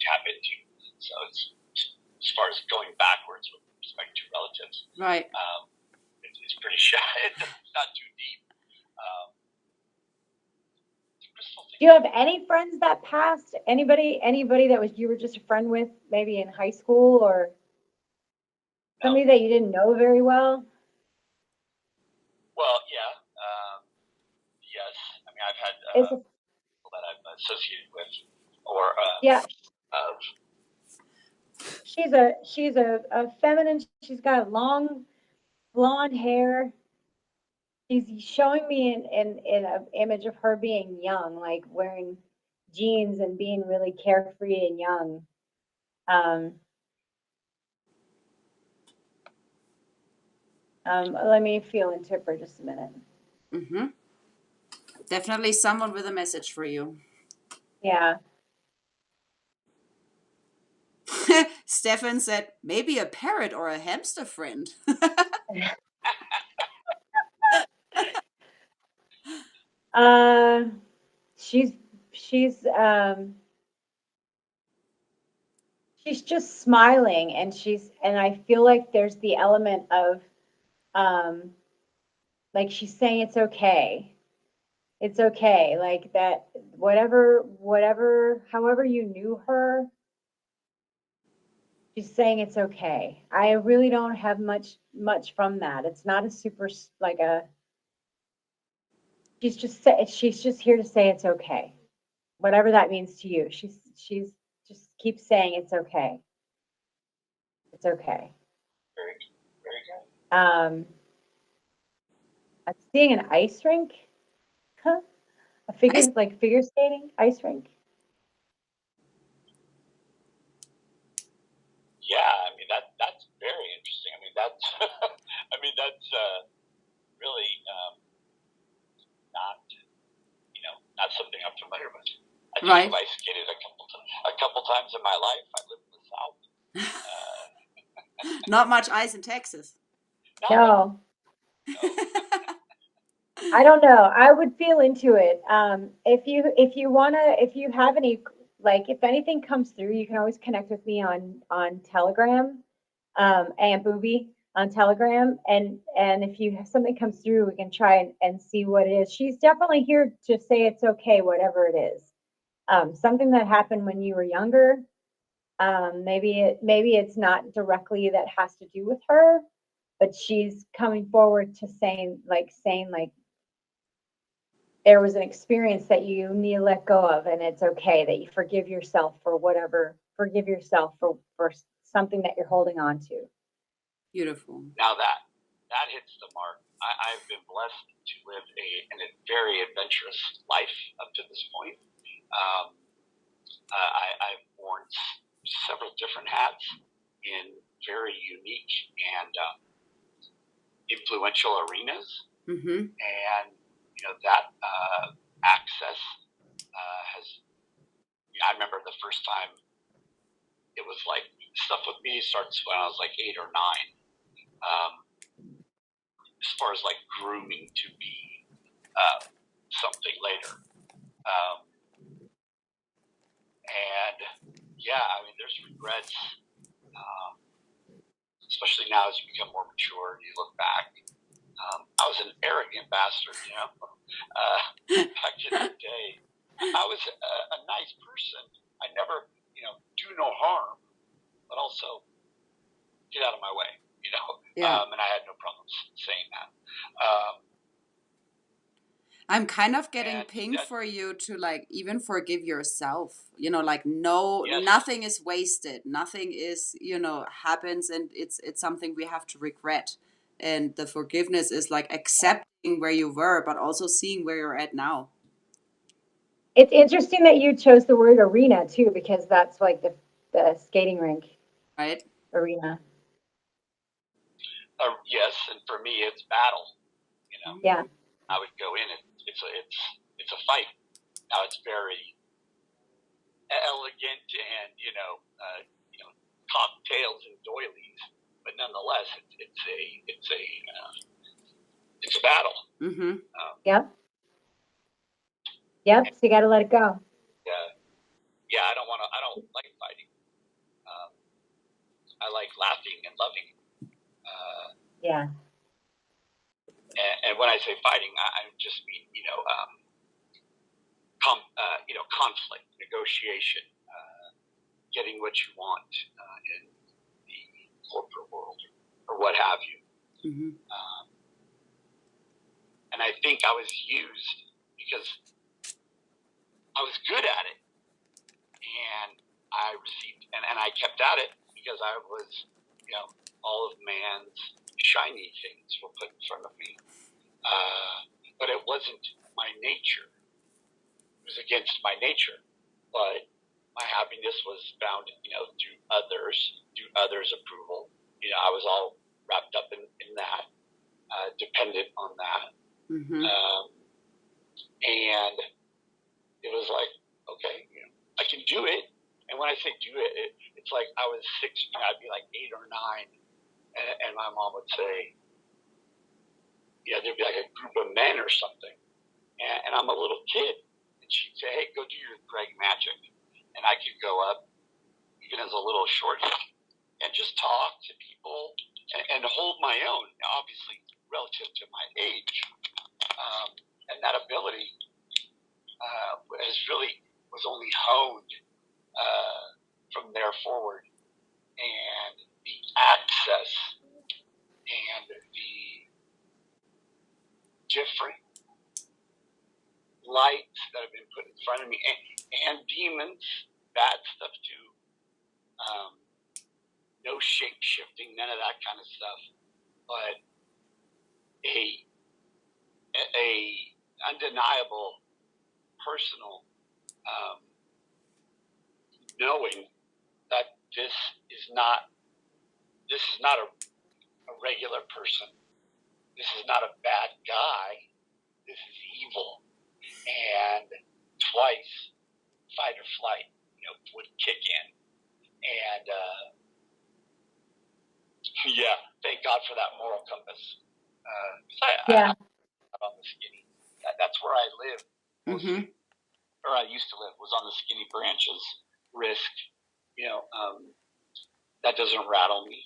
tap into. So it's as far as going backwards with respect to relatives, Right. it's pretty shy. It's not too deep. Do you have any friends that passed? Anybody that you were just a friend with, maybe in high school, or somebody that you didn't know very well? Well, yeah. Yes. I mean, I've had people that I've associated with, or yeah. of. She's a feminine. She's got long blonde hair. She's showing me in an image of her being young, like wearing jeans and being really carefree and young. Let me feel into it for just a minute. Mm-hmm. Definitely someone with a message for you. Yeah. Stefan said, maybe a parrot or a hamster friend. She's she's um she's just smiling, and I feel like there's the element of um like she's saying it's okay. It's okay. Like that whatever however you knew her, she's saying it's okay. I really don't have much from that. It's not a super like a she's just here to say it's okay. Whatever that means to you. She's just keeps saying it's okay. It's okay. Very, very good. I'm seeing an ice rink. Huh? Figure skating ice rink. Yeah, I mean that's very interesting. I mean that's that's really not something I'm familiar with. I think I've ice skated a couple times in my life. I lived in the South. Not much ice in Texas. No. I don't know. I would feel into it. If you have any, like, if anything comes through, you can always connect with me on Telegram, and Booby on Telegram, and if you have something comes through, we can try and see what it is. She's definitely here to say it's okay, whatever it is. Something that happened when you were younger. Maybe it's not directly that has to do with her, but she's coming forward to saying like there was an experience that you need to let go of, and it's okay that you forgive yourself for something that you're holding on to. Beautiful. Now that hits the mark. I've been blessed to live a very adventurous life up to this point. I've worn several different hats in very unique and influential arenas, and that access has. I remember the first time it was like stuff with me starts when I was like 8 or 9. As far as like grooming to be something later, and yeah, I mean, there's regrets, especially now as you become more mature and you look back. I was an arrogant bastard, back in the day. I was a nice person. I never, do no harm, but also get out of my way, Yeah. and I had no problems saying that. I'm kind of getting And pinged that- for you to like even forgive yourself. Like no, Yes. nothing is wasted. Nothing is, happens, and it's something we have to regret. And the forgiveness is like accepting where you were, but also seeing where you're at now. It's interesting that you chose the word arena too, because that's like the skating rink Right? arena. Yes, and for me, it's battle. Yeah. I would go in, and it's a fight. Now it's very elegant and cocktails and doilies, but nonetheless, it's a battle. Mm-hmm. Yep. Yep. So you got to let it go. Yeah. I don't like fighting. I like laughing and loving. Yeah. And when I say fighting, I just mean conflict, negotiation, getting what you want in the corporate world or what have you. Mm-hmm. And I think I was used because I was good at it, and I received, and I kept at it because I was, all of man's shiny things were put in front of me. But it wasn't my nature. It was against my nature. But my happiness was found, through others' approval. I was all wrapped up in that, dependent on that. Mm-hmm. And it was like, okay, I can do it. And when I say do it, it's like I was 6, I'd be like 8 or 9. And my mom would say, there'd be like a group of men or something. And I'm a little kid. And she'd say, hey, go do your Greg magic. And I could go up, even as a little short, and just talk to people and hold my own, obviously relative to my age. And that ability was only honed from there forward. And the access and the different lights that have been put in front of me, and demons, bad stuff too. No shape shifting, none of that kind of stuff, but a undeniable personal knowing that this is not a regular person. This is not a bad guy. This is evil. And twice, fight or flight, would kick in. And thank God for that moral compass. Yeah. I'm on the skinny. That's where I live. Mm-hmm. Or I used to live, was on the skinny branches. Risk, that doesn't rattle me.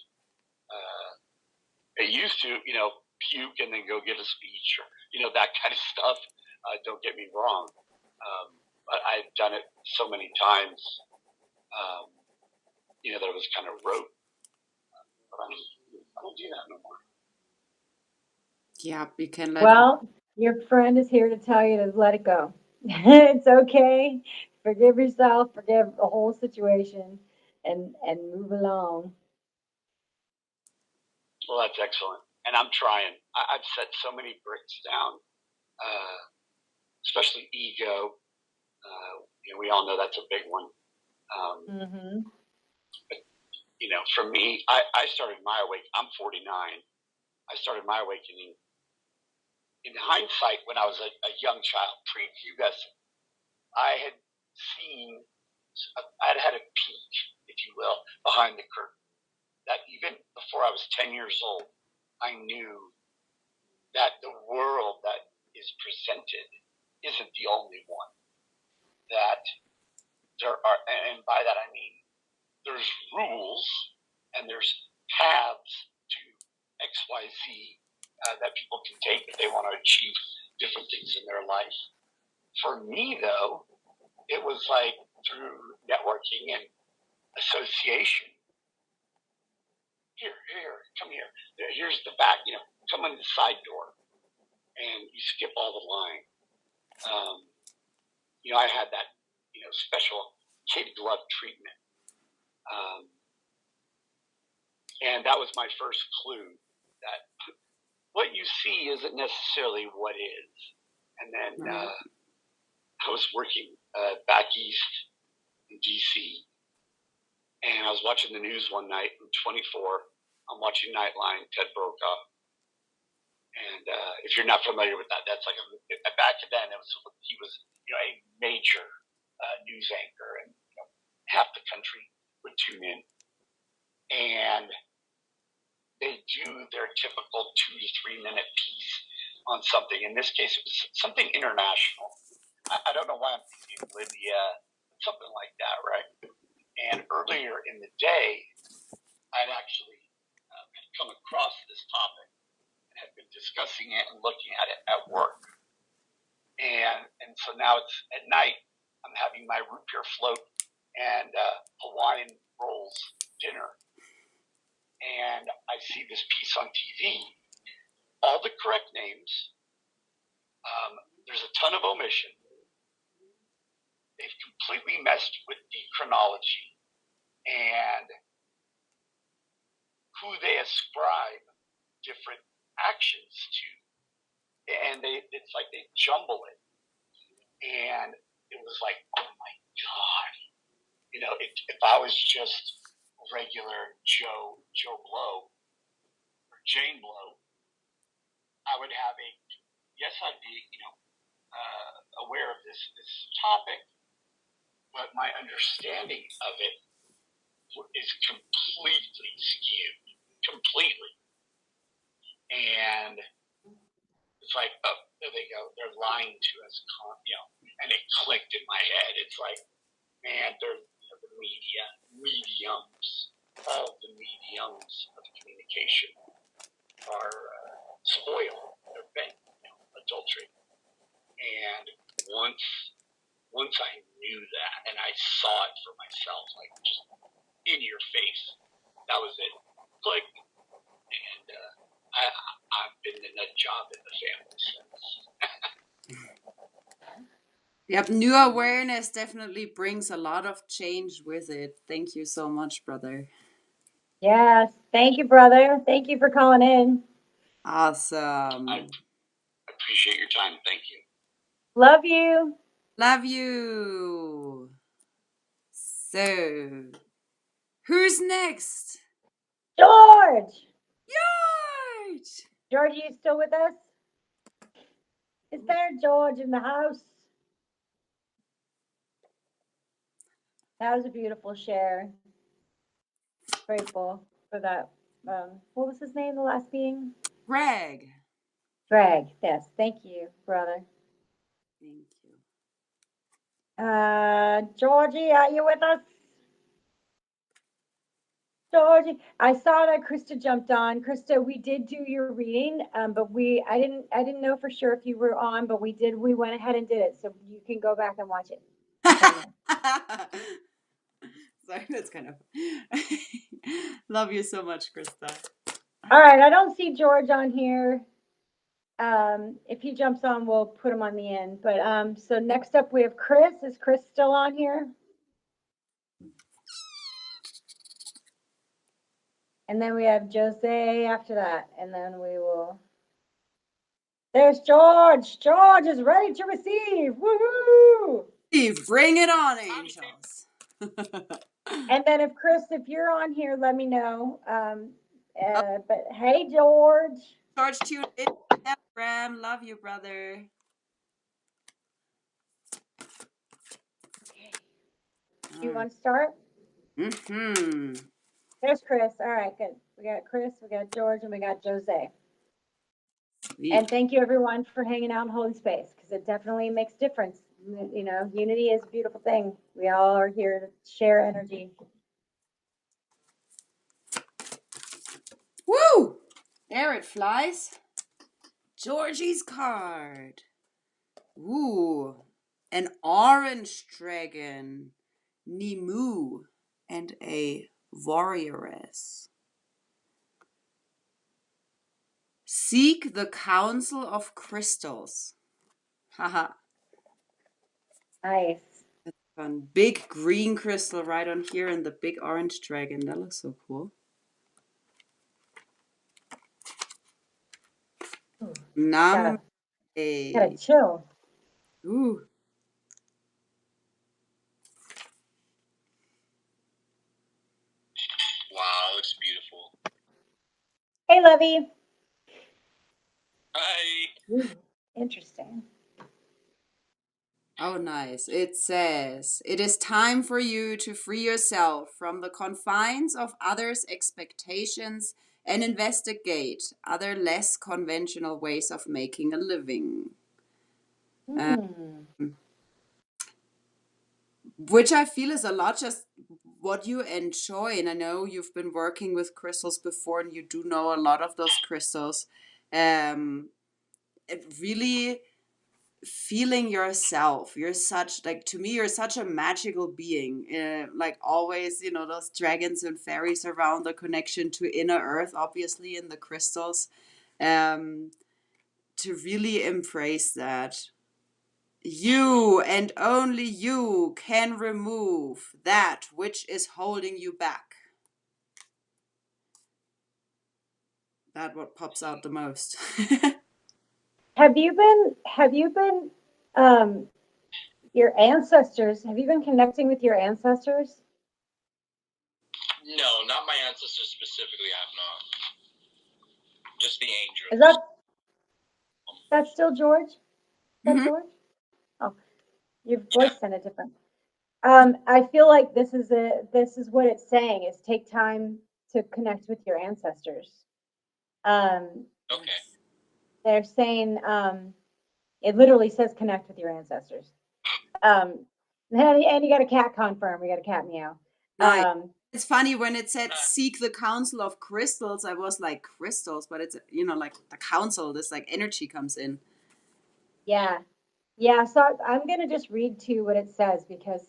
It used to, puke and then go give a speech or, that kind of stuff. Don't get me wrong. But I've done it so many times, that it was kind of rote. But I don't do that no more. Yeah, you can let Well, your friend is here to tell you to let it go. It's okay. Forgive yourself, forgive the whole situation, and move along. Well, that's excellent. And I'm trying. I've set so many bricks down, especially ego. We all know that's a big one. Mm-hmm. For me, I started my awakening. I'm 49. I started my awakening in hindsight when I was a young child, pre-pubescent. I had had a peek, if you will, behind the curtain. That even before I was 10 years old, I knew that the world that is presented isn't the only one. That there are, and by that I mean there's rules and there's paths to XYZ that people can take if they want to achieve different things in their life. For me, though, it was like through networking and association, here, come here. Here's the back, come in the side door. And you skip all the line. I had that, special kid glove treatment. And that was my first clue that what you see isn't necessarily what is. And then I was working back east in D.C. and I was watching the news one night. I'm 24. I'm watching Nightline, Ted Brokaw. And if you're not familiar with that, that's like back then he was a major news anchor, and half the country would tune in. And they do their typical 2 to 3 minute piece on something. In this case, it was something international. I don't know why I'm thinking Libya, something like that, right? And earlier in the day, I'd actually come across this topic and had been discussing it and looking at it at work. And so now it's at night, I'm having my root beer float and Hawaiian rolls dinner. And I see this piece on TV, all the correct names. There's a ton of omission. They've completely messed with the chronology and who they ascribe different actions to. And it's like they jumble it. And it was like, oh my God. If I was just regular Joe Blow or Jane Blow, I would have I'd be, aware of this topic, but my understanding of it is completely skewed, completely. And it's like, oh, there they go. They're lying to us, and it clicked in my head. It's like, man, they're the mediums, all the mediums of communication are spoiled. They're bent, adultery. And once I knew that and I saw it for myself, like just in your face, that was it. Click. And I've been the nut job in the family since. Yep, new awareness definitely brings a lot of change with it. Thank you so much, brother. Yes. Thank you, brother. Thank you for calling in. Awesome. I appreciate your time. Thank you. Love you. Love you. So, who's next? George. George! George, are you still with us? Is there George in the house? That was a beautiful share. Grateful for that. What was his name, the last being? Greg. Greg. Yes. Thank you, brother. Thank you. Georgie, are you with us? Georgie, I saw that Krista jumped on. Krista, we did do your reading, but I didn't know for sure if you were on, but we went ahead and did it, so you can go back and watch it. Sorry, that's kind of love you so much, Krista. All right, I don't see George on here. If he jumps on, we'll put him on the end. But so next up we have Chris. Is Chris still on here? And then we have Jose after that, and then we will. There's George. George is ready to receive. Woohoo! Steve, bring it on, angels. And then if you're on here, let me know. But hey, George. George, tune in Telegram. Love you, brother. You want to start? Mm-hmm. There's Chris. All right, good. We got Chris, we got George, and we got Jose. Sweet. And thank you everyone for hanging out in Holy Space, because it definitely makes a difference. Unity is a beautiful thing. We all are here to share energy. Woo! There it flies. Georgie's card. Ooh. An orange dragon. Nimu. And a warrioress. Seek the counsel of crystals. Haha. Nice. Fun. Big green crystal right on here and the big orange dragon. That looks so cool. Gotta Nambe. chill. Ooh. Wow, it looks beautiful. Hey, Lovey. Hi. Ooh, interesting. Oh, nice. It says, it is time for you to free yourself from the confines of others' expectations and investigate other less conventional ways of making a living. Which I feel is a lot just what you enjoy. And I know you've been working with crystals before and you do know a lot of those crystals. It really feeling yourself. You're such, like, to me, you're such a magical being. Like always, you know, those dragons and fairies around, the connection to inner earth, obviously, in the crystals. To really embrace that. You and only you can remove that which is holding you back. That what pops out the most. Have you been, your ancestors, have you been connecting with your ancestors? No, not my ancestors specifically. I have not. Just the angels. Is that still George? Is that Mhm. George? Oh, your voice sounded different. I feel like this is what it's saying is take time to connect with your ancestors. Okay. They're saying, it literally says connect with your ancestors. And you got a cat confirm. We got a cat meow. Nice. It's funny when it said seek the counsel of crystals. I was like crystals, but it's, you know, like the council. This like energy comes in. Yeah. Yeah. So I'm going to just read to you what it says because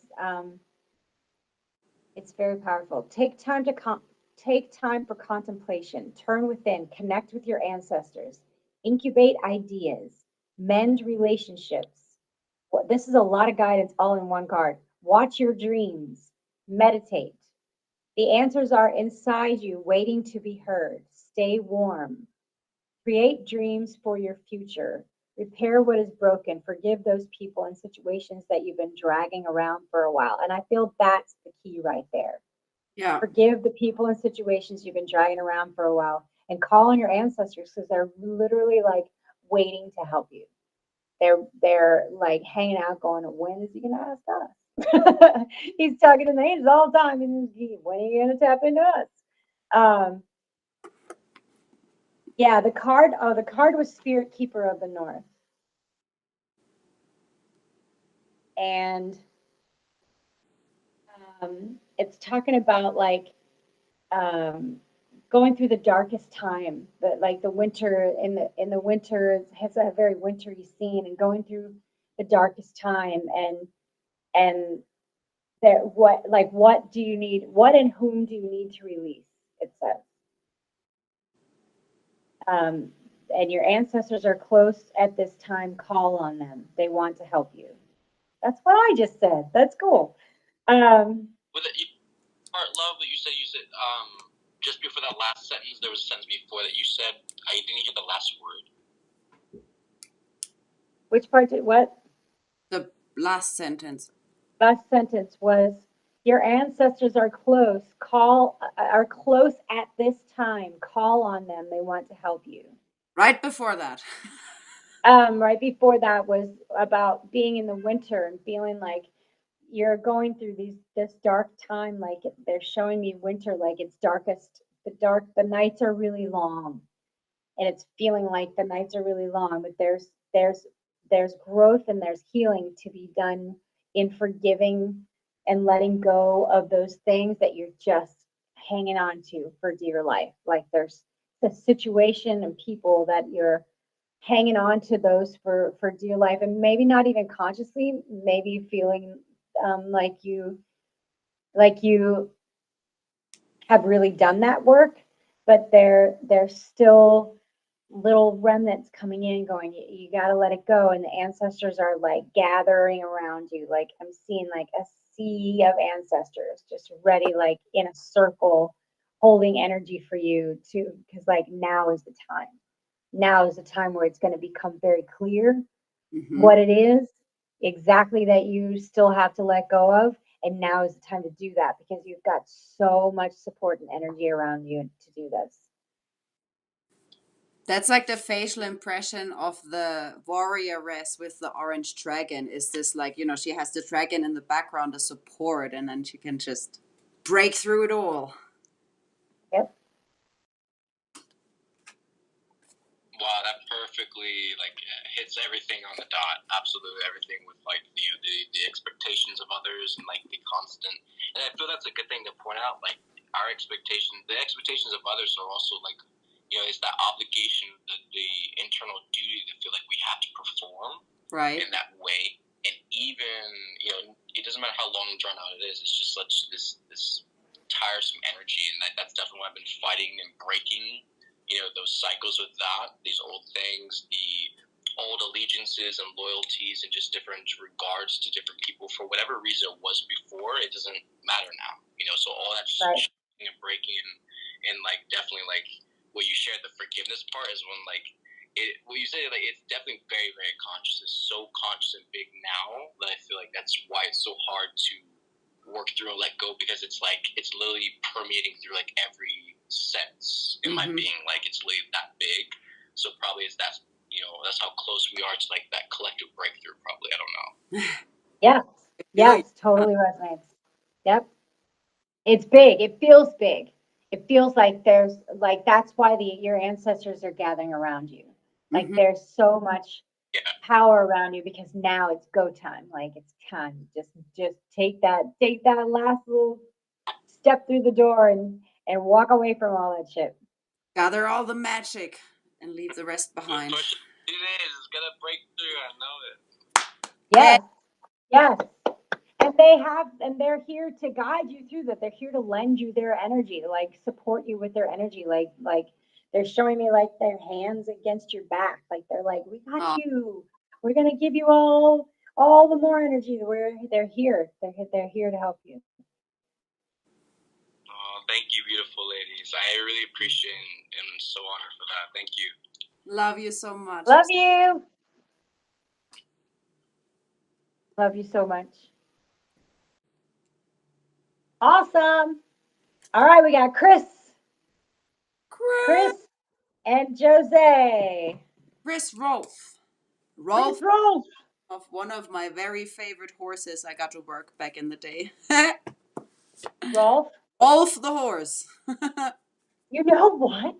it's very powerful. Take time for contemplation. Turn within. Connect with your ancestors. Incubate ideas. Mend relationships. This is a lot of guidance all in one card. Watch your dreams. Meditate. The answers are inside you, waiting to be heard. Stay warm. Create dreams for your future. Repair what is broken. Forgive those people and situations that you've been dragging around for a while. And I feel that's the key right there. Yeah. Forgive the people and situations you've been dragging around for a while and call on your ancestors because they're literally like waiting to help you. They're like hanging out going, when is he going to ask us? He's talking to the angels all the time. And when are you going to tap into us? Yeah, the card was Spirit Keeper of the North. And it's talking about like going through the darkest time, like the winter in the winter has a very wintry scene and going through the darkest time and that what do you need, what and whom do you need to release, it says. And your ancestors are close at this time, call on them, they want to help you. That's what I just said. That's cool. With it, part love that you said just before that last sentence, there was a sentence before that you said I didn't hear the last word. Which part did what? The last sentence. Last sentence was your ancestors are close. Are close at this time. Call on them. They want to help you. Right before that. Right before that was about being in the winter and feeling like you're going through this dark time. Like they're showing me winter, like it's darkest. The nights are really long, and it's feeling like the nights are really long. But there's growth and there's healing to be done in forgiving and letting go of those things that you're just hanging on to for dear life. Like there's the situation and people that you're hanging on to those for dear life, and maybe not even consciously, maybe feeling like you have really done that work, but they're still little remnants coming in going, you got to let it go. And the ancestors are like gathering around you. Like I'm seeing like a sea of ancestors just ready, like in a circle, holding energy for you too. Because like now is the time. Now is the time where it's going to become very clear what it is exactly that you still have to let go of. And now is the time to do that because you've got so much support and energy around you to do this. That's like the facial impression of the warrioress with the orange dragon. Is this like, you know, she has the dragon in the background to support, and then she can just break through it all. Yep. Wow, that perfectly like hits everything on the dot. Absolutely everything with like the expectations of others and like the constant. And I feel that's a good thing to point out. Like our the expectations of others are also like, you know, it's that obligation, the internal duty to feel like we have to perform Right. in that way. And even, you know, it doesn't matter how long and drawn out it is. It's just such this tiresome energy, and that's definitely what I've been fighting and breaking. You know, those cycles with that, these old things, the old allegiances and loyalties and just different regards to different people for whatever reason it was before, it doesn't matter now. You know, so all that Right. and breaking and like definitely like what you shared, the forgiveness part is when like what you say, like it's definitely very, very conscious. It's so conscious and big now that I feel like that's why it's so hard to work through and let go, because it's like it's literally permeating through like every sense in my being. Like it's literally that big. So probably it's that, you know, that's how close we are to like that collective breakthrough. Probably, I don't know. Yes. Yes, totally resonates. Yep. It's big. It feels big. It feels like there's like that's why your ancestors are gathering around you. Like there's so much power around you because now it's go time. Like it's time. Just take that last little step through the door and walk away from all that shit. Gather all the magic and leave the rest behind. It is. It's gonna break through. I know it. Yes. Yes. And they're here to guide you through that. They're here to lend you their energy, to like support you with their energy. Like they're showing me like their hands against your back. Like they're like, we got you. We're gonna give you all the more energy. They're here. They're here to help you. Oh, thank you, beautiful ladies. I really appreciate and am so honored for that. Thank you. Love you so much. Love you. Love you so much. Awesome. All right, we got Chris and Jose. Chris Rolfe. Rolfe. Of one of my very favorite horses I got to work back in the day. Rolfe. Rolfe the horse. You know what?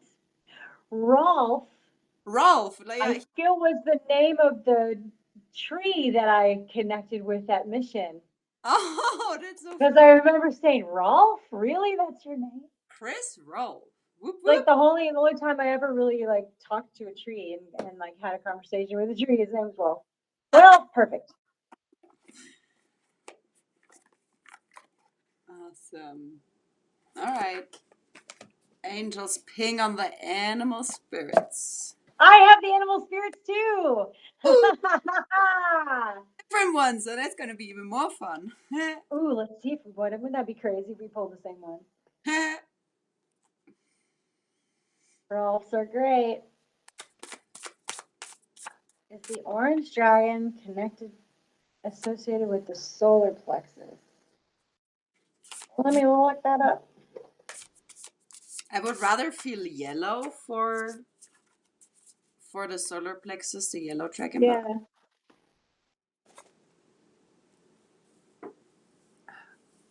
Rolfe. Like, I feel was the name of the tree that I connected with that mission. Oh, that's so because I remember saying, Rolfe, really? That's your name? Chris Rolfe. Whoop, whoop. Like the only time I ever really like talked to a tree and like had a conversation with a tree. His name was Rolfe. Well, perfect. Awesome. All right. Angels ping on the animal spirits. I have the animal spirits too. Different ones, so that's going to be even more fun. Ooh, let's see if we would. Wouldn't that be crazy if we pulled the same one? Rolfes are great. Is the orange dragon associated with the solar plexus? Let me look that up. I would rather feel yellow for the solar plexus, the yellow dragon. Yeah.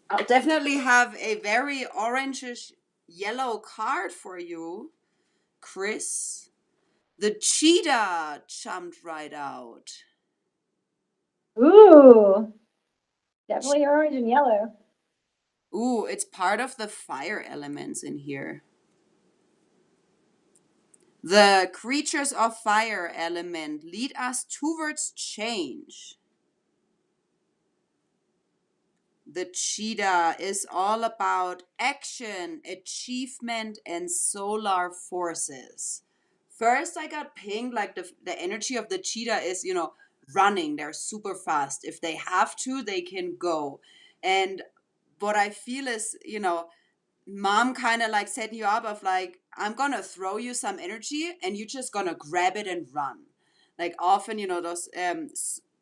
I'll definitely have a very orangish yellow card for you, Chris. The cheetah jumped right out. Ooh. Definitely orange and yellow. Ooh, it's part of the fire elements in here. The creatures of fire element lead us towards change. The cheetah is all about action, achievement, and solar forces. first I got pinged, like the energy of the cheetah is, you know, running. They're super fast. If they have to, they can go. And what I feel is, you know, mom kind of like setting you up of like, I'm gonna throw you some energy and you're just gonna grab it and run. Like often, you know, those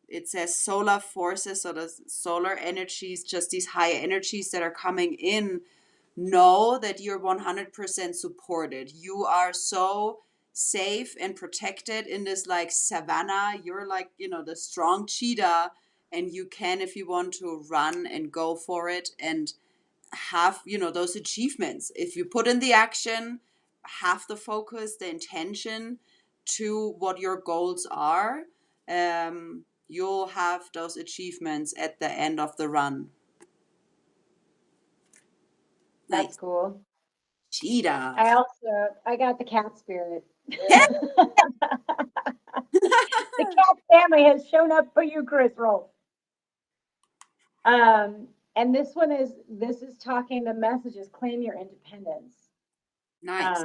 it says solar forces, so the solar energies, just these high energies that are coming in, know that you're 100% supported. You are so safe and protected in this like savannah. You're like, you know, the strong cheetah, and you can, if you want to, run and go for it and have, you know, those achievements. If you put in the action, have the focus, the intention to what your goals are, you'll have those achievements at the end of the run. That's Nice. cool. Cheetah. I got the cat spirit. Yeah. The cat family has shown up for you, Chris Roll. And this is talking, the message is claim your independence. Nice.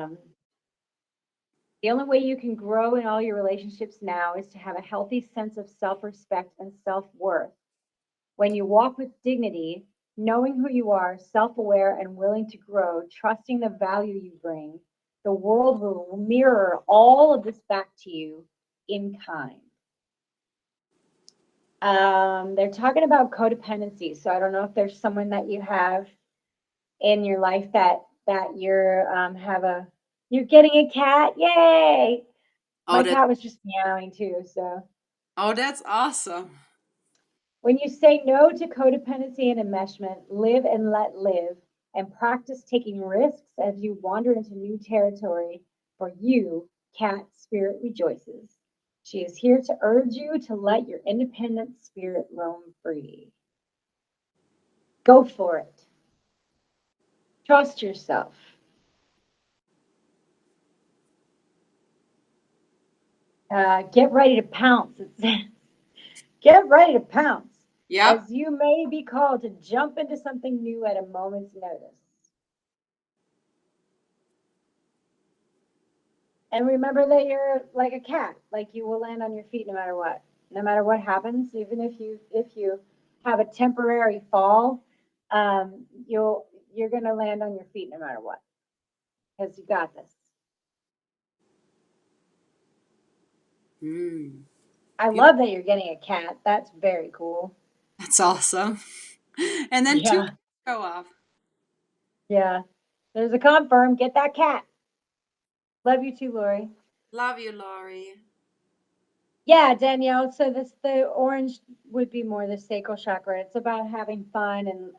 The only way you can grow in all your relationships now is to have a healthy sense of self-respect and self-worth. When you walk with dignity, knowing who you are, self-aware and willing to grow, trusting the value you bring, the world will mirror all of this back to you in kind. They're talking about codependency. So I don't know if there's someone that you have in your life that you're you're getting a cat. Yay! My cat was just meowing too. So Oh, that's awesome. when you say no to codependency and enmeshment, live and let live, and practice taking risks as you wander into new territory, for you, cat spirit rejoices. She is here to urge you to let your independent spirit roam free. Go for it. Trust yourself. Get ready to pounce. It says, get ready to pounce. Yep. As you may be called to jump into something new at a moment's notice. And remember that you're like a cat, like you will land on your feet no matter what happens. Even if you have a temporary fall, you're gonna land on your feet no matter what, because you got this. I love that you're getting a cat. That's very cool. That's awesome. And then two go off. Yeah. There's a confirm. Get that cat. Love you too, Lori. Love you, Lori. Yeah, Danielle. So the orange would be more the sacral chakra. It's about having fun, and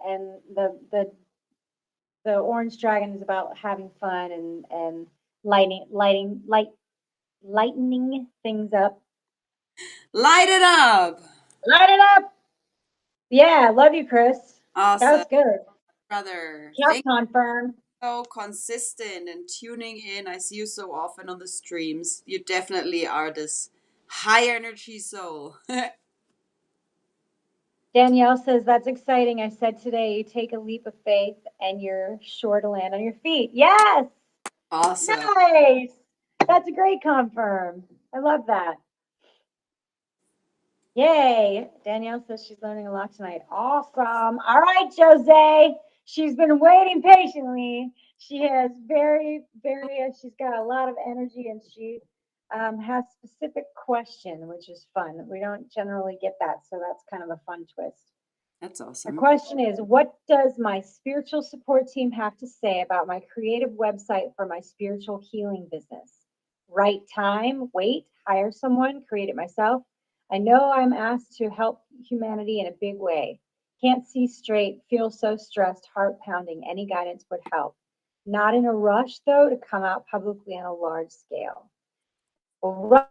the orange dragon is about having fun and lightening things up. Light it up. Light it up. Yeah, love you, Chris. Awesome. That's good. Brother. Cat confirm. So consistent and tuning in. I see you so often on the streams. You definitely are this high energy soul. Danielle says, that's exciting. I said today, you take a leap of faith and you're sure to land on your feet. Yes. Awesome. Nice. That's a great confirm. I love that. Yay. Danielle says she's learning a lot tonight. Awesome. All right, Jose. She's been waiting patiently. She has she's got a lot of energy, and she has a specific question, which is fun. We don't generally get that, so that's kind of a fun twist. That's The awesome. question is, what does my spiritual support team have to say about my creative website for my spiritual healing business? Right time, wait, hire someone, create it myself. I know I'm asked to help humanity in a big way. Can't see straight, feel so stressed, heart pounding. Any guidance would help. Not in a rush, though, to come out publicly on a large scale. Well,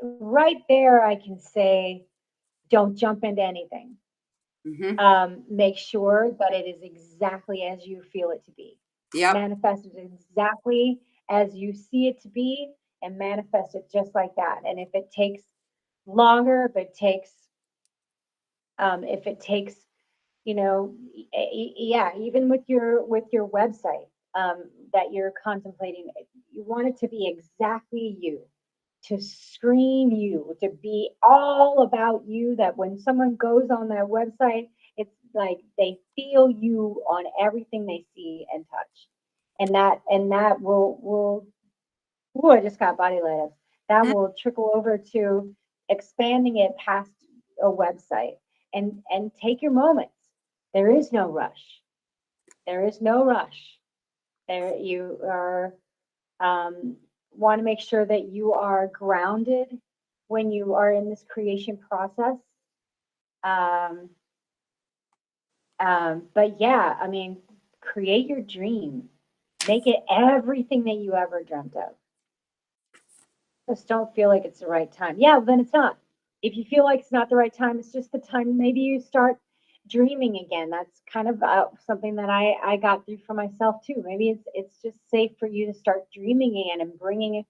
right there, I can say, don't jump into anything. Make sure that it is exactly as you feel it to be. Yep. Manifest it exactly as you see it to be, and manifest it just like that. And if it takes longer, if it takes, yeah, even with your website, that you're contemplating, you want it to be exactly you, to scream you, to be all about you, that when someone goes on that website, it's like they feel you on everything they see and touch. And that will ooh, I just got body light up. That will trickle over to expanding it past a website, and take your moments. There is no rush. There is no rush. There you are, want to make sure that you are grounded when you are in this creation process. Um, but yeah, I mean, create your dream. Make it everything that you ever dreamt of. Just don't feel like it's the right time. Yeah, then it's not. If you feel like it's not the right time, it's just the time maybe you start dreaming again. That's kind of something that I got through for myself too. Maybe it's just safe for you to start dreaming again and bringing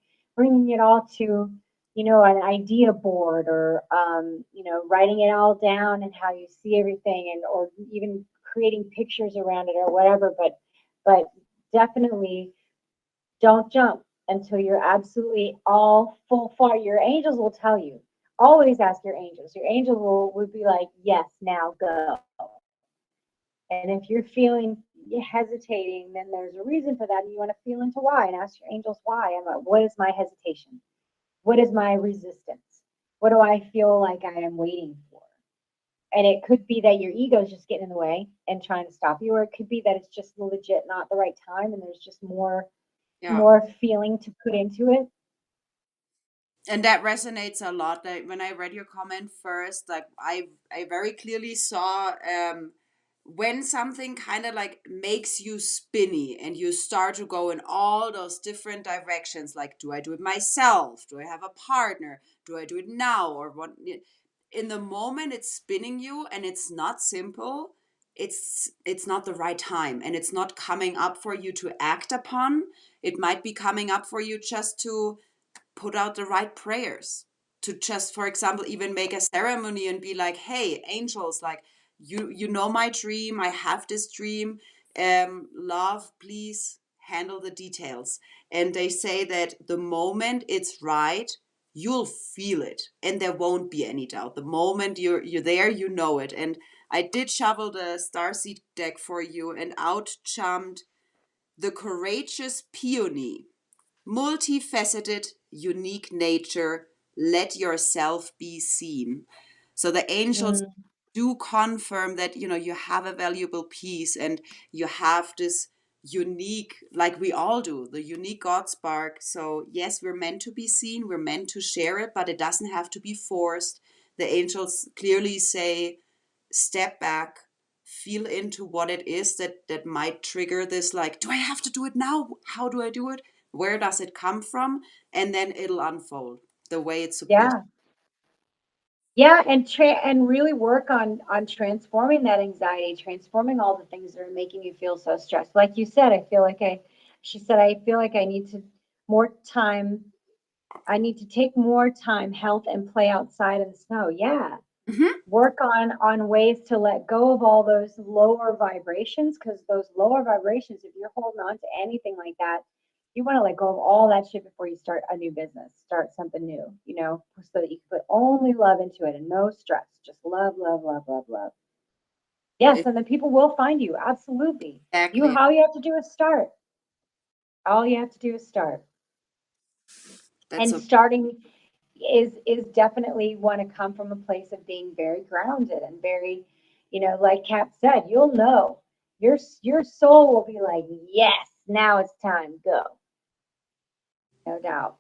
it all to, an idea board, or writing it all down and how you see everything, and or even creating pictures around it or whatever. But definitely don't jump until you're absolutely all full far. Your angels will tell you. Always ask your angels. Your angels will be like, yes, now go. And if you're feeling hesitating, then there's a reason for that. And you want to feel into why and ask your angels why. I'm like, what is my hesitation? What is my resistance? What do I feel like I am waiting for? And it could be that your ego is just getting in the way and trying to stop you, or it could be that it's just legit not the right time, and there's just more feeling to put into it. And that resonates a lot. Like when I read your comment first, like I very clearly saw when something kind of like makes you spinny and you start to go in all those different directions. Like, do I do it myself? Do I have a partner? Do I do it now? Or what? In the moment it's spinning you and it's not simple. It's not the right time, and it's not coming up for you to act upon. It might be coming up for you just to put out the right prayers, to just, for example, even make a ceremony and be like, hey, angels, like you know my dream, I have this dream, love, please handle the details. And they say that the moment it's right, you'll feel it and there won't be any doubt. The moment you're there, you know it. And I did shuffle the starseed deck for you, and out jumped the courageous peony. Multifaceted, unique nature, let yourself be seen. So the angels do confirm that, you have a valuable piece, and you have this unique, like we all do, the unique God spark. So yes, we're meant to be seen, we're meant to share it, but it doesn't have to be forced. The angels clearly say, step back, feel into what it is that might trigger this, like, do I have to do it now? How do I do it? Where does it come from? And then it'll unfold the way it's supposed to. Yeah, and really work on transforming that anxiety, transforming all the things that are making you feel so stressed. Like you said, she said, I feel like I need to take more time, health, and play outside in the snow. Yeah. Work on ways to let go of all those lower vibrations, because those lower vibrations, if you're holding on to anything like that, you want to let go of all that shit before you start a new business, start something new, so that you can put only love into it and no stress, just love, love, love, love, love. Yes, and then people will find you. Absolutely. Exactly. All you have to do is start. All you have to do is start. And starting is definitely want to come from a place of being very grounded and very, like Kat said, you'll know your soul will be like, yes, now it's time, go. No doubt.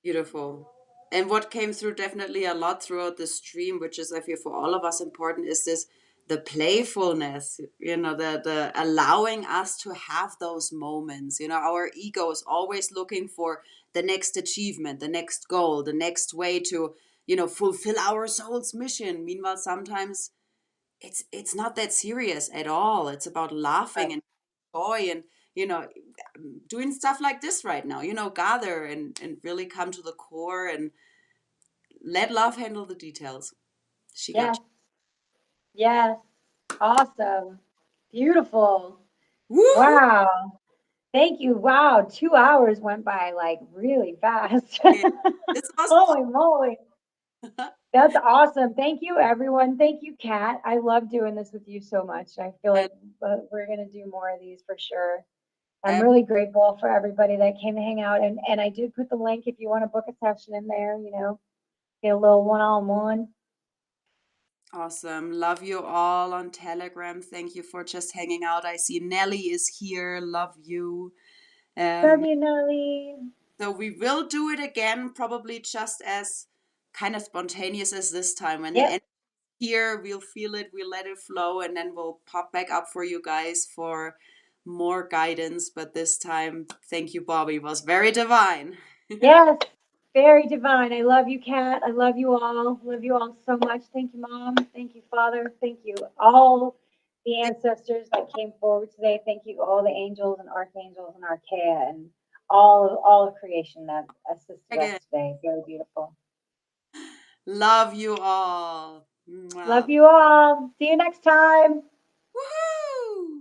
Beautiful. And what came through definitely a lot throughout the stream, which is, I feel, for all of us important, is this, the playfulness, the allowing us to have those moments. Our ego is always looking for the next achievement, the next goal, the next way to, fulfill our soul's mission. Meanwhile, sometimes it's not that serious at all. It's about laughing and joy and, doing stuff like this right now, gather and really come to the core and let love handle the details. Yes. Awesome. Beautiful. Woo-hoo! Wow. Thank you. Wow, 2 hours went by like really fast. This was Holy moly. That's awesome. Thank you, everyone. Thank you, Kat. I love doing this with you so much. I feel like we're going to do more of these for sure. I'm really grateful for everybody that came to hang out. And I did put the link if you want to book a session in there, you know, get a little one-on-one. awesome. Love you all on Telegram. Thank you for just hanging out. I see Nelly is here. Love you. Love you, Nelly. So we will do it again, probably just as kind of spontaneous as this time. When the Yep. end here, we'll feel it, we'll let it flow, and then we'll pop back up for you guys for more guidance. But this time, thank you, Bobby. It was very divine. Yes, very divine. I love you, Kat. I love you all. Love you all so much. Thank you, Mom. Thank you, Father. Thank you, all the ancestors that came forward today. Thank you, all the angels and archangels and archaea and all of creation that assisted Again. us today. Very beautiful. Love you all. Mwah. Love you all. See you next time. Woohoo!